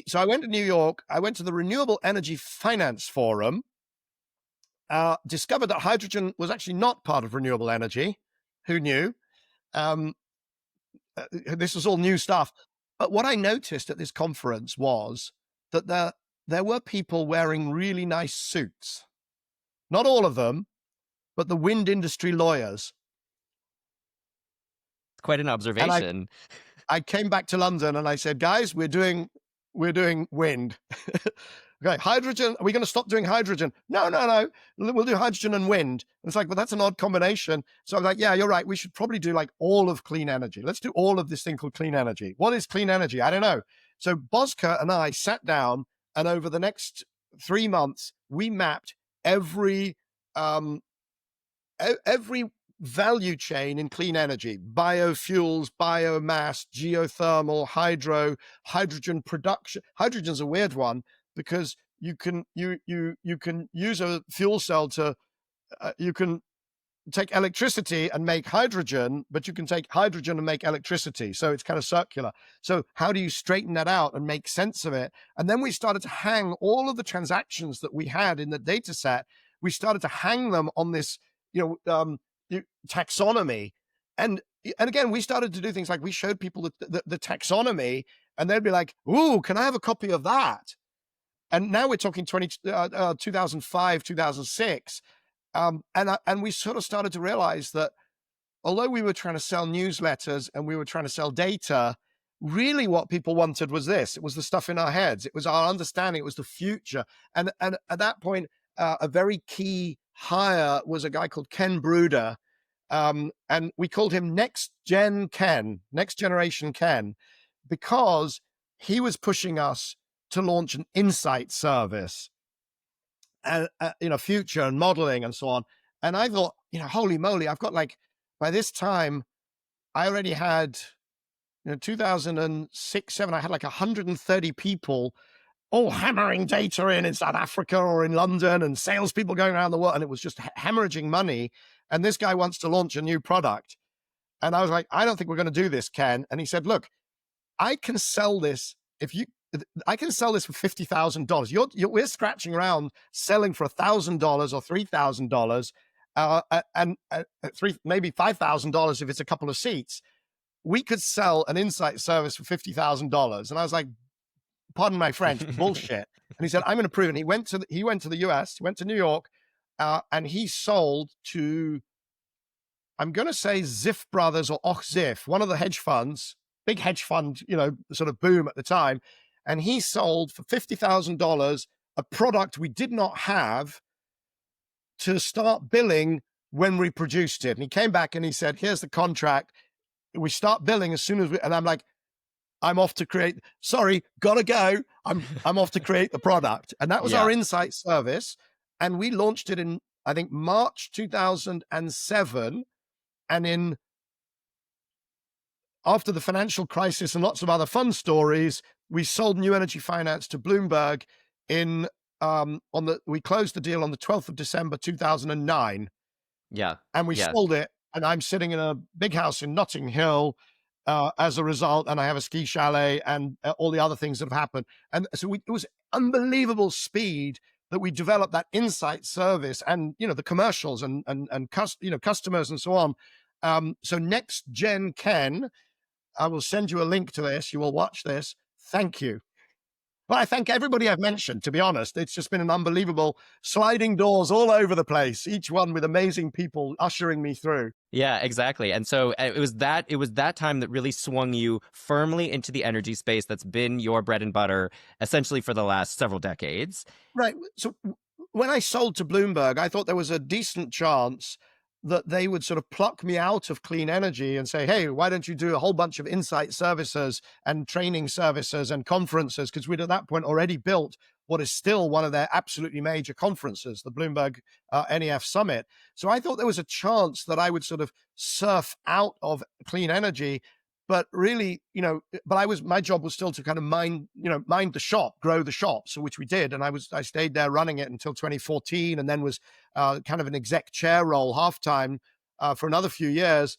So I went to New York. I went to the Renewable Energy Finance Forum. Discovered that hydrogen was actually not part of renewable energy. Who knew? This was all new stuff. But what I noticed at this conference was that there were people wearing really nice suits. Not all of them, but the wind industry lawyers. it's quite an And observation. I came back to London and I said, guys, we're doing wind. Okay, hydrogen. Are we going to stop doing hydrogen? No. We'll do hydrogen and wind. And it's like, well, that's an odd combination. So I'm like, yeah, you're right. We should probably do like all of clean energy. Let's do all of this thing called clean energy. What is clean energy? I don't know. So Bosker and I sat down, and over the next 3 months, we mapped every value chain in clean energy: biofuels, biomass, geothermal, hydrogen production. Hydrogen's a weird one because you can use a fuel cell to you can take electricity and make hydrogen, but you can take hydrogen and make electricity. So it's kind of circular. So how do you straighten that out and make sense of it? And then we started to hang all of the transactions that we had in the data set. We started to hang them on this, taxonomy. And again, we started to do things like we showed people the taxonomy, and they'd be like, ooh, can I have a copy of that? And now we're talking 2005, 2006. And we sort of started to realize that although we were trying to sell newsletters and we were trying to sell data, really what people wanted was this. It was the stuff in our heads. It was our understanding. It was the future. And at that point, a very key hire was a guy called Ken Bruder. And we called him Next Generation Ken, because he was pushing us to launch an insight service, and future and modeling and so on. And I thought, holy moly, I've got by this time, I already had, 2006, 7, I had 130 people all hammering data in South Africa or in London, and salespeople going around the world, and it was just hemorrhaging money. And this guy wants to launch a new product. And I was like, I don't think we're going to do this, Ken. And he said, look, I can sell this for $50,000. We're scratching around selling for $1,000 or $3,000, and maybe $5,000 if it's a couple of seats. We could sell an insight service for $50,000. And I was like, pardon my French, bullshit. And he said, I'm going to prove it. And he went to the US, he went to New York, and he sold to, I'm going to say Ziff Brothers or Och Ziff, one of the hedge funds, big hedge fund, sort of boom at the time. And he sold for $50,000 a product we did not have to start billing when we produced it. And he came back and he said, here's the contract. We start billing as soon as and I'm like, I'm off to create. Sorry, gotta go. I'm off to create the product, and that was Yeah. our insight service, and we launched it in I think March 2007, and in after the financial crisis and lots of other fun stories, we sold New Energy Finance to Bloomberg in we closed the deal on the 12th of December 2009, Yeah. and we Yeah. sold it. And I'm sitting in a big house in Notting Hill as a result, and I have a ski chalet and all the other things that have happened. And so it was unbelievable speed that we developed that insight service, and the commercials and customers and so on. So next gen Ken, I will send you a link to this. You will watch this. Thank you. Well, I thank everybody I've mentioned, to be honest. It's just been an unbelievable sliding doors all over the place, each one with amazing people ushering me through. Yeah, exactly. And so it was that time that really swung you firmly into the energy space that's been your bread and butter essentially for the last several decades. Right. So when I sold to Bloomberg, I thought there was a decent chance that they would sort of pluck me out of clean energy and say, hey, why don't you do a whole bunch of insight services and training services and conferences? Because we'd at that point already built what is still one of their absolutely major conferences, the Bloomberg NEF Summit. So I thought there was a chance that I would sort of surf out of clean energy. But really, my job was still to kind of mind the shop, grow the shop. So which we did. And I stayed there running it until 2014, and then was kind of an exec chair role halftime for another few years.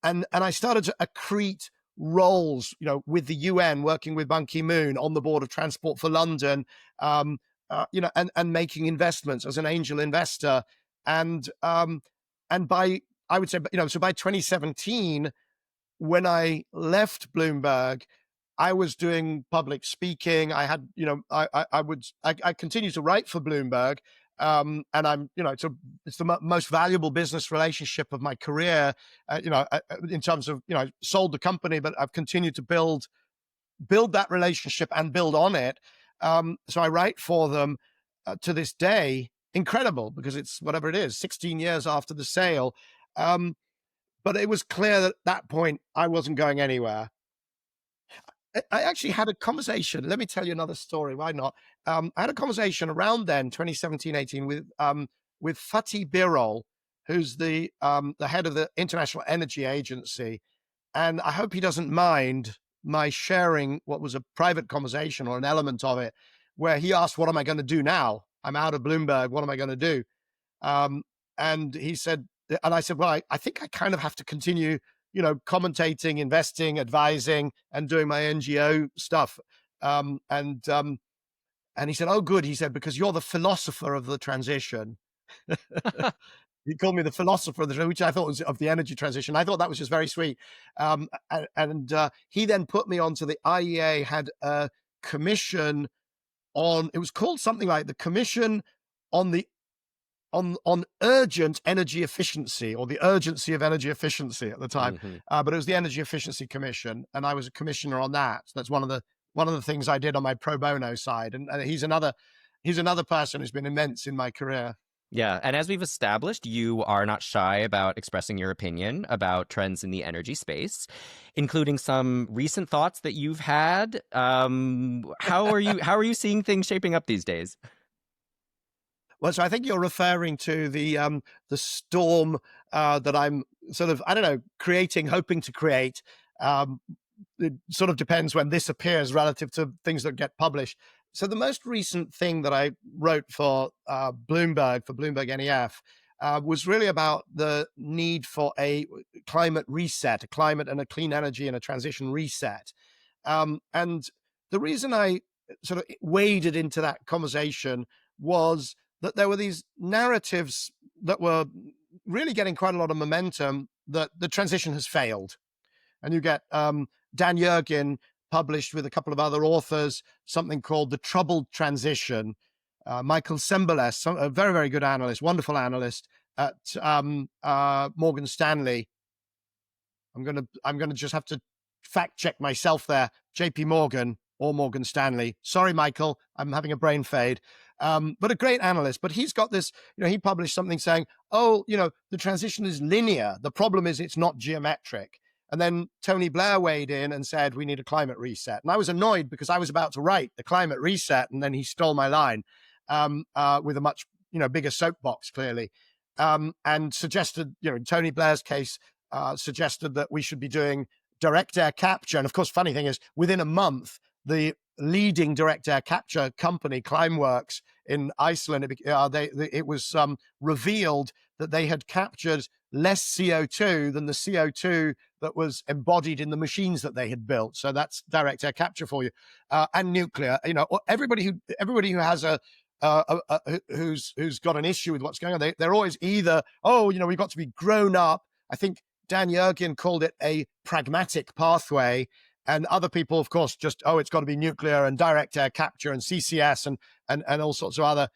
And I started to accrete roles, with the UN, working with Ban Ki-moon on the board of Transport for London, and making investments as an angel investor. And by, I would say, so by 2017, when I left Bloomberg, I was doing public speaking. I had, I continue to write for Bloomberg. And I'm, it's the most valuable business relationship of my career, in terms of, I sold the company, but I've continued to build that relationship and build on it. So I write for them to this day. Incredible, because it's whatever it is, 16 years after the sale. But it was clear that at that point I wasn't going anywhere. I actually had a conversation. Let me tell you another story. Why not? I had a conversation around then, 2017, 18, with Fatih Birol, who's the head of the International Energy Agency. And I hope he doesn't mind my sharing what was a private conversation or an element of it, where he asked, what am I going to do now? I'm out of Bloomberg. What am I going to do? And he said, and I said, well, I think I kind of have to continue, commentating, investing, advising, and doing my NGO stuff. And he said, oh, good. He said, because you're the philosopher of the transition. He called me the philosopher of the, which I thought was of the energy transition. I thought that was just very sweet. And he then put me onto the IEA, had a commission on, it was called something like the Commission on the on urgent energy efficiency, or the urgency of energy efficiency at the time. Mhm. But it was the Energy Efficiency Commission, and I was a commissioner on that. So that's one of the things I did on my pro bono side. And he's another person who's been immense in my career. Yeah, and as we've established, you are not shy about expressing your opinion about trends in the energy space, including some recent thoughts that you've had. How are you seeing things shaping up these days? Well, so I think you're referring to the storm that I'm sort of, I don't know, hoping to create. It sort of depends when this appears relative to things that get published. So the most recent thing that I wrote for Bloomberg NEF, was really about the need for a climate reset, a climate and a clean energy and a transition reset. And the reason I sort of waded into that conversation was that there were these narratives that were really getting quite a lot of momentum, that the transition has failed. And you get Dan Yergin published with a couple of other authors something called The Troubled Transition. Michael Liebreich, a very, very good analyst, wonderful analyst at Morgan Stanley. I'm gonna just have to fact check myself there. JP Morgan or Morgan Stanley. Sorry, Michael, I'm having a brain fade. But a great analyst. But he's got this, he published something saying, oh, the transition is linear. The problem is it's not geometric. And then Tony Blair weighed in and said, we need a climate reset. And I was annoyed because I was about to write the climate reset, and then he stole my line with a much bigger soapbox, clearly, and suggested, Tony Blair's case suggested that we should be doing direct air capture. And of course, funny thing is, within a month, the leading direct air capture company, Climeworks in Iceland, it was revealed that they had captured less CO2 than the CO2 that was embodied in the machines that they had built. So that's direct air capture for you, and nuclear. Everybody who has who's got an issue with what's going on, they're always either, we've got to be grown up. I think Dan Yergin called it a pragmatic pathway. And other people, of course, just, it's got to be nuclear and direct air capture and CCS and all sorts of other,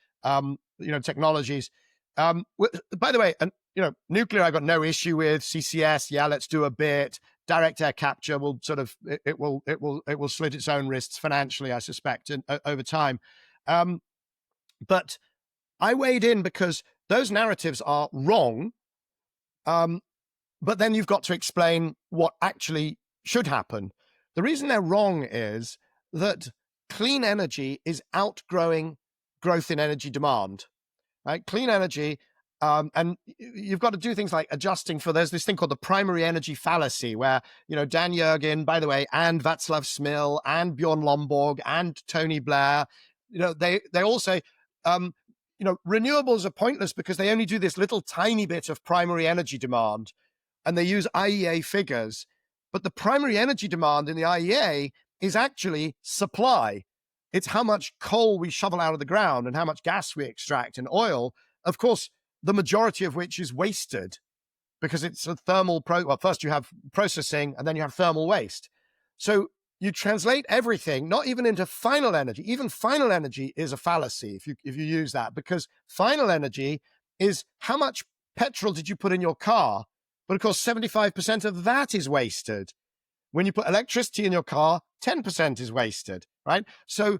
technologies. By the way, and nuclear, I've got no issue with. CCS, yeah, let's do a bit. Direct air capture will sort of, it will slit its own wrists financially, I suspect, over time. But I weighed in because those narratives are wrong. But then you've got to explain what actually should happen. The reason they're wrong is that clean energy is outgrowing growth in energy demand. Right? Clean energy, and you've got to do things like adjusting for, there's this thing called the primary energy fallacy, where, Dan Yergin, by the way, and Václav Smil, and Bjorn Lomborg, and Tony Blair, they all say, renewables are pointless because they only do this little tiny bit of primary energy demand, and they use IEA figures. But the primary energy demand in the IEA is actually supply. It's how much coal we shovel out of the ground and how much gas we extract and oil, of course, the majority of which is wasted because it's a thermal first you have processing and then you have thermal waste. So you translate everything, not even into final energy. Even final energy is a fallacy if you use that, because final energy is how much petrol did you put in your car? But of course, 75% of that is wasted. When you put electricity in your car, 10% is wasted, right? So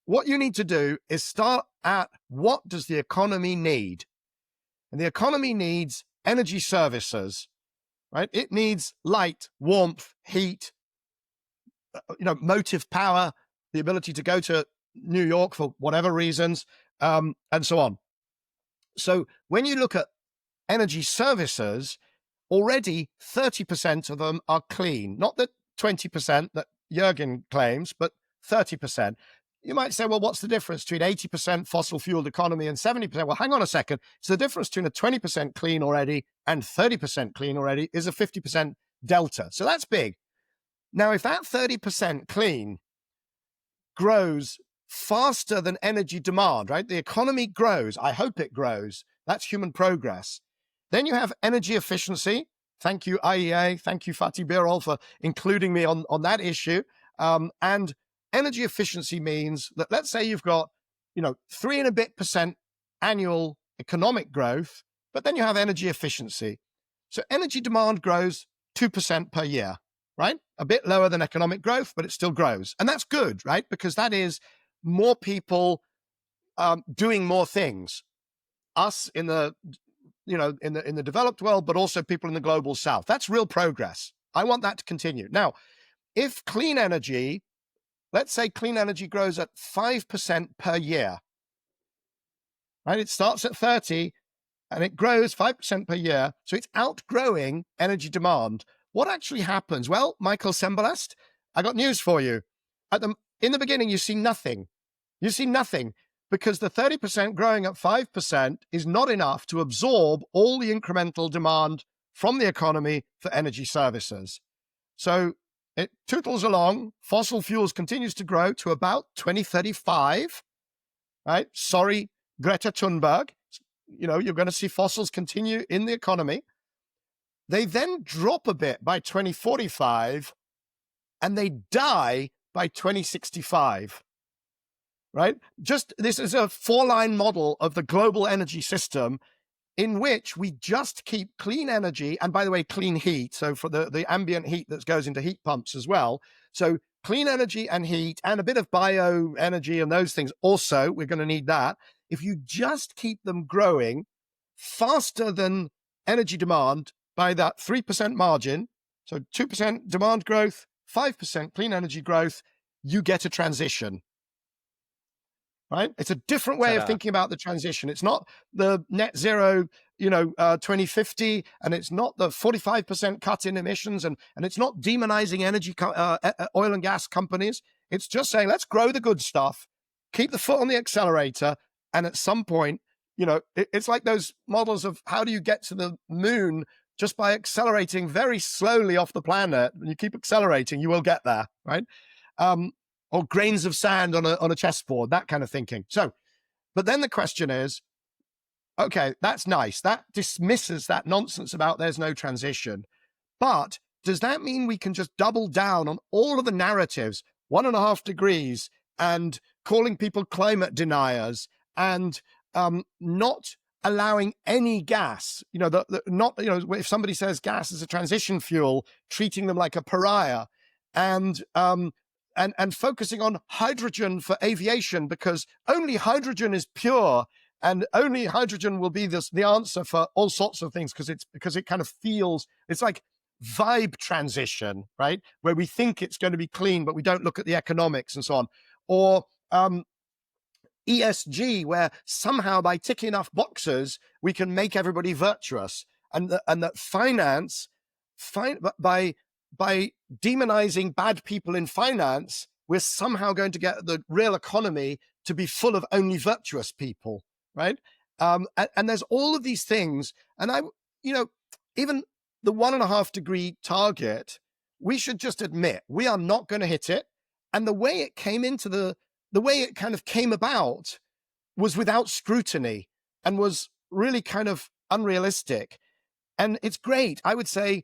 what you need to do is start at, what does the economy need? And the economy needs energy services, right? It needs light, warmth, heat, motive power, the ability to go to New York for whatever reasons, and so on. So when you look at energy services, already 30% of them are clean. Not the 20% that Yergin claims, but 30%. You might say, well, what's the difference between 80% fossil fueled economy and 70%? Well, hang on a second. So the difference between a 20% clean already and 30% clean already is a 50% delta. So that's big. Now, if that 30% clean grows faster than energy demand, right? The economy grows. I hope it grows. That's human progress. Then you have energy efficiency. Thank you, IEA. Thank you, Fatih Birol, for including me on that issue. And energy efficiency means that, let's say you've got, 3 and a bit % annual economic growth, but then you have energy efficiency. So energy demand grows 2% per year, right? A bit lower than economic growth, but it still grows. And that's good, right? Because that is more people doing more things. Us in the in the developed world, but also people in the global south. That's real progress. I want that to continue. Now, if clean energy, let's say clean energy grows at 5% per year, right? It starts at 30 and it grows 5% per year. So it's outgrowing energy demand. What actually happens? Well, Michael Sembalest, I got news for you. In the beginning, you see nothing. You see nothing. Because the 30% growing at 5% is not enough to absorb all the incremental demand from the economy for energy services. So it tootles along. Fossil fuels continues to grow to about 2035, right? Sorry, Greta Thunberg. You're going to see fossils continue in the economy. They then drop a bit by 2045, and they die by 2065. Right? This is a 4-line model of the global energy system in which we just keep clean energy, and by the way, clean heat. So for the ambient heat that goes into heat pumps as well. So clean energy and heat and a bit of bioenergy and those things also, we're going to need that. If you just keep them growing faster than energy demand by that 3% margin, So 2% demand growth, 5% clean energy growth, you get a transition. Right? It's a different way of Ta-da. thinking about the transition. It's not the net zero, 2050, and it's not the 45% cut in emissions, and it's not demonizing oil and gas companies. It's just saying, let's grow the good stuff, keep the foot on the accelerator, and at some point, it's like those models of how do you get to the moon just by accelerating very slowly off the planet. When you keep accelerating, you will get there, right? Or grains of sand on a chessboard, that kind of thinking. So, but then the question is, okay, that's nice. That dismisses that nonsense about there's no transition. But does that mean we can just double down on all of the narratives, 1.5 degrees, and calling people climate deniers, and not allowing any gas? If somebody says gas is a transition fuel, treating them like a pariah, and focusing on hydrogen for aviation, because only hydrogen is pure, and only hydrogen will be the answer for all sorts of things, because it kind of feels, it's like vibe transition, right? Where we think it's going to be clean, but we don't look at the economics and so on. Or ESG, where somehow by ticking enough boxes, we can make everybody virtuous. And that finance, by demonizing bad people in finance, we're somehow going to get the real economy to be full of only virtuous people, right? And there's all of these things. And even the 1.5 degree target, we should just admit we are not going to hit it. And the way it came into the way it kind of came about was without scrutiny and was really kind of unrealistic. And it's great. I would say,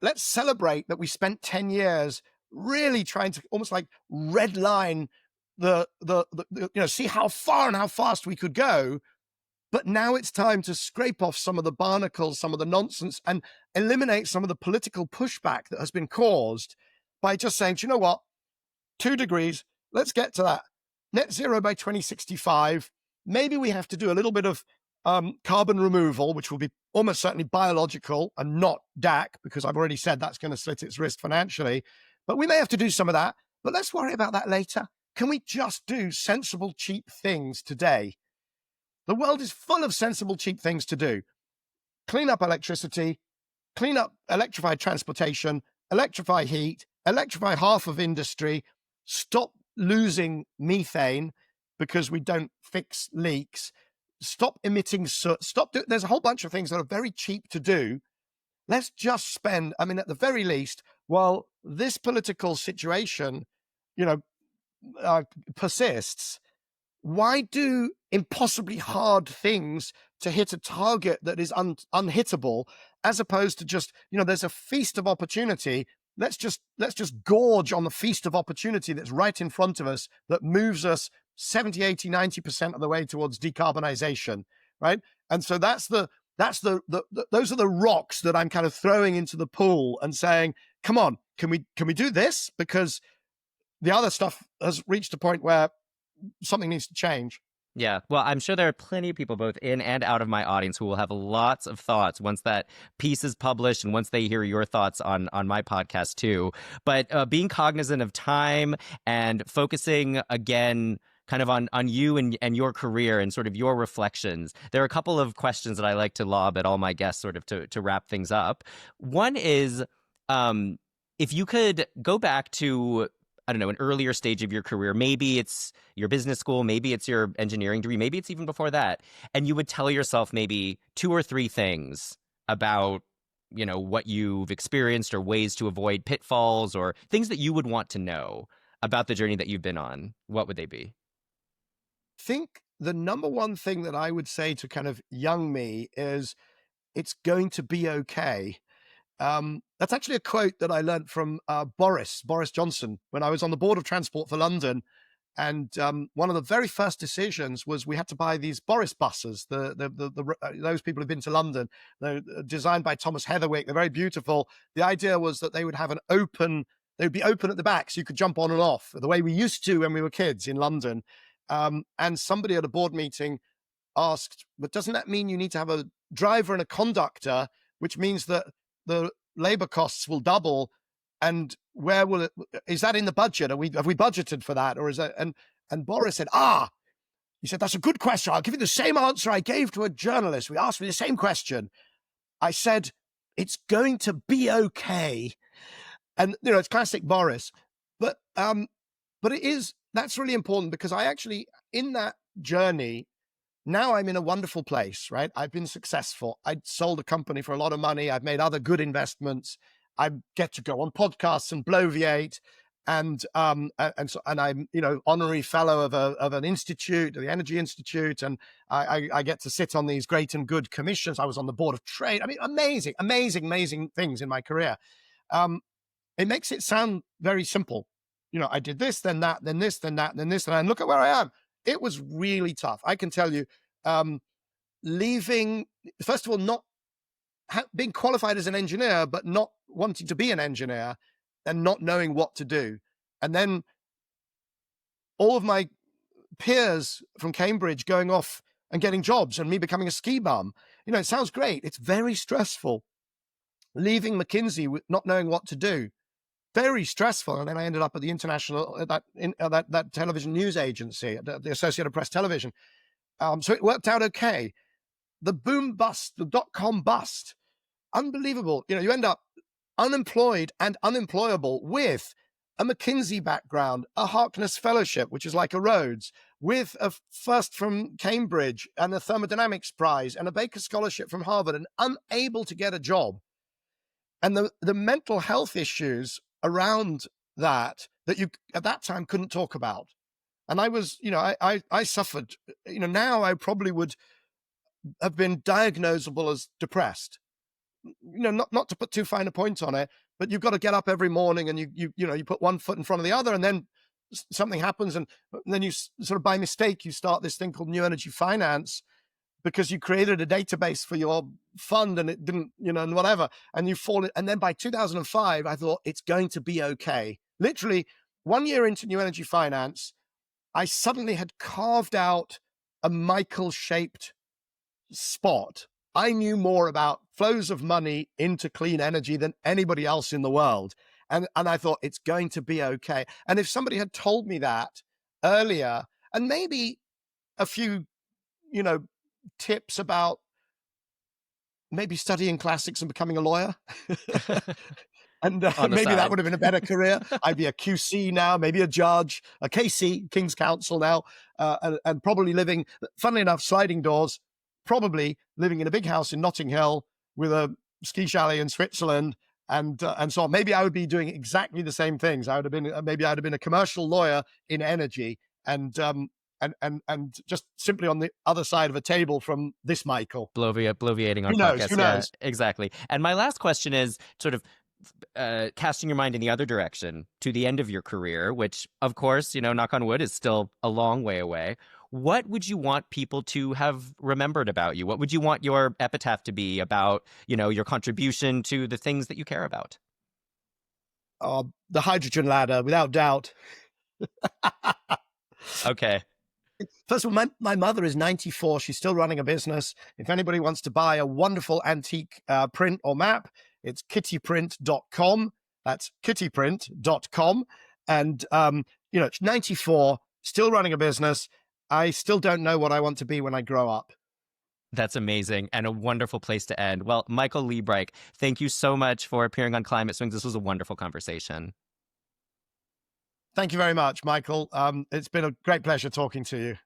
let's celebrate that we spent 10 years really trying to almost like redline see how far and how fast we could go. But now it's time to scrape off some of the barnacles, some of the nonsense, and eliminate some of the political pushback that has been caused by just saying, do you know what? 2 degrees, let's get to that. Net zero by 2065. Maybe we have to do a little bit of carbon removal, which will be almost certainly biological and not DAC, because I've already said that's going to slit its wrist financially. But we may have to do some of that. But let's worry about that later. Can we just do sensible, cheap things today? The world is full of sensible, cheap things to do. Clean up electricity, clean up electrified transportation, electrify heat, electrify half of industry, stop losing methane because we don't fix leaks, stop emitting soot, there's a whole bunch of things that are very cheap to do. Let's just spend, at the very least, while this political situation, persists, why do impossibly hard things to hit a target that is unhittable, as opposed to just, there's a feast of opportunity. Let's just gorge on the feast of opportunity that's right in front of us, that moves us 70, 80, 90% of the way towards decarbonization, right? And so those are the rocks that I'm kind of throwing into the pool and saying, come on, can we do this? Because the other stuff has reached a point where something needs to change. Yeah, well, I'm sure there are plenty of people both in and out of my audience who will have lots of thoughts once that piece is published and once they hear your thoughts on my podcast too. But being cognizant of time and focusing again kind of on you and your career and sort of your reflections, there are a couple of questions that I like to lob at all my guests sort of to wrap things up. One is, if you could go back to, I don't know, an earlier stage of your career, maybe it's your business school, maybe it's your engineering degree, maybe it's even before that, and you would tell yourself maybe 2 or 3 things about, what you've experienced or ways to avoid pitfalls or things that you would want to know about the journey that you've been on, what would they be? I think the number one thing that I would say to kind of young me is, it's going to be okay. That's actually a quote that I learned from Boris Johnson when I was on the board of transport for London. And one of the very first decisions was we had to buy these Boris buses. Those people who've been to London, they're designed by Thomas Heatherwick. They're very beautiful. The idea was that they would have they would be open at the back so you could jump on and off the way we used to when we were kids in London. And somebody at a board meeting asked, but doesn't that mean you need to have a driver and a conductor, which means that the labor costs will double, and where will it? Is that in the budget? Have we budgeted for that, or is that? And Boris said, he said, that's a good question. I'll give you the same answer I gave to a journalist. We asked me the same question. I said, it's going to be okay. And, it's classic Boris. But that's really important, because I actually, in that journey, now I'm in a wonderful place, right? I've been successful. I sold a company for a lot of money. I've made other good investments. I get to go on podcasts and bloviate. And I'm honorary fellow of an institute, the Energy Institute, and I get to sit on these great and good commissions. I was on the board of trade. I mean, amazing things in my career. It makes it sound very simple. I did this, then that, then this, then that, then this, and look at where I am. It was really tough. I can tell you, leaving, first of all, not being qualified as an engineer, but not wanting to be an engineer and not knowing what to do. And then all of my peers from Cambridge going off and getting jobs and me becoming a ski bum. It sounds great. It's very stressful. Leaving McKinsey with not knowing what to do. Very stressful. And then I ended up at the international, that television news agency, the Associated Press Television. So it worked out okay. The boom bust, the dot-com bust, unbelievable. You end up unemployed and unemployable with a McKinsey background, a Harkness Fellowship, which is like a Rhodes, with a first from Cambridge and a Thermodynamics Prize and a Baker Scholarship from Harvard, and unable to get a job. And the mental health issues around that you at that time couldn't talk about. And I was, I suffered, now I probably would have been diagnosable as depressed. Not to put too fine a point on it, but you've got to get up every morning and you put one foot in front of the other, and then something happens, and then you sort of by mistake, you start this thing called New Energy Finance, because you created a database for your fund and it didn't, and whatever, and you fall in. And then by 2005, I thought it's going to be okay. Literally 1 year into New Energy Finance, I suddenly had carved out a Michael-shaped spot. I knew more about flows of money into clean energy than anybody else in the world. And I thought it's going to be okay. And if somebody had told me that earlier, and maybe a few, tips about maybe studying classics and becoming a lawyer, and maybe that would have been a better career. I'd be a QC now, maybe a judge, a KC, King's Counsel now, and probably living, funnily enough, sliding doors, probably living in a big house in Notting Hill with a ski chalet in Switzerland, and so on. Maybe I would be doing exactly the same things. Maybe I'd have been a commercial lawyer in energy, and just simply on the other side of a table from this Michael. Bloviating on podcasts. Who knows? Yeah, exactly. And my last question is sort of casting your mind in the other direction to the end of your career, which, of course, knock on wood, is still a long way away. What would you want people to have remembered about you? What would you want your epitaph to be about, your contribution to the things that you care about? The hydrogen ladder, without doubt. Okay. First of all, my mother is 94. She's still running a business. If anybody wants to buy a wonderful antique print or map, it's kittyprint.com. That's kittyprint.com. And, it's 94, still running a business. I still don't know what I want to be when I grow up. That's amazing, and a wonderful place to end. Well, Michael Liebreich, thank you so much for appearing on Climate Swings. This was a wonderful conversation. Thank you very much, Michael. It's been a great pleasure talking to you.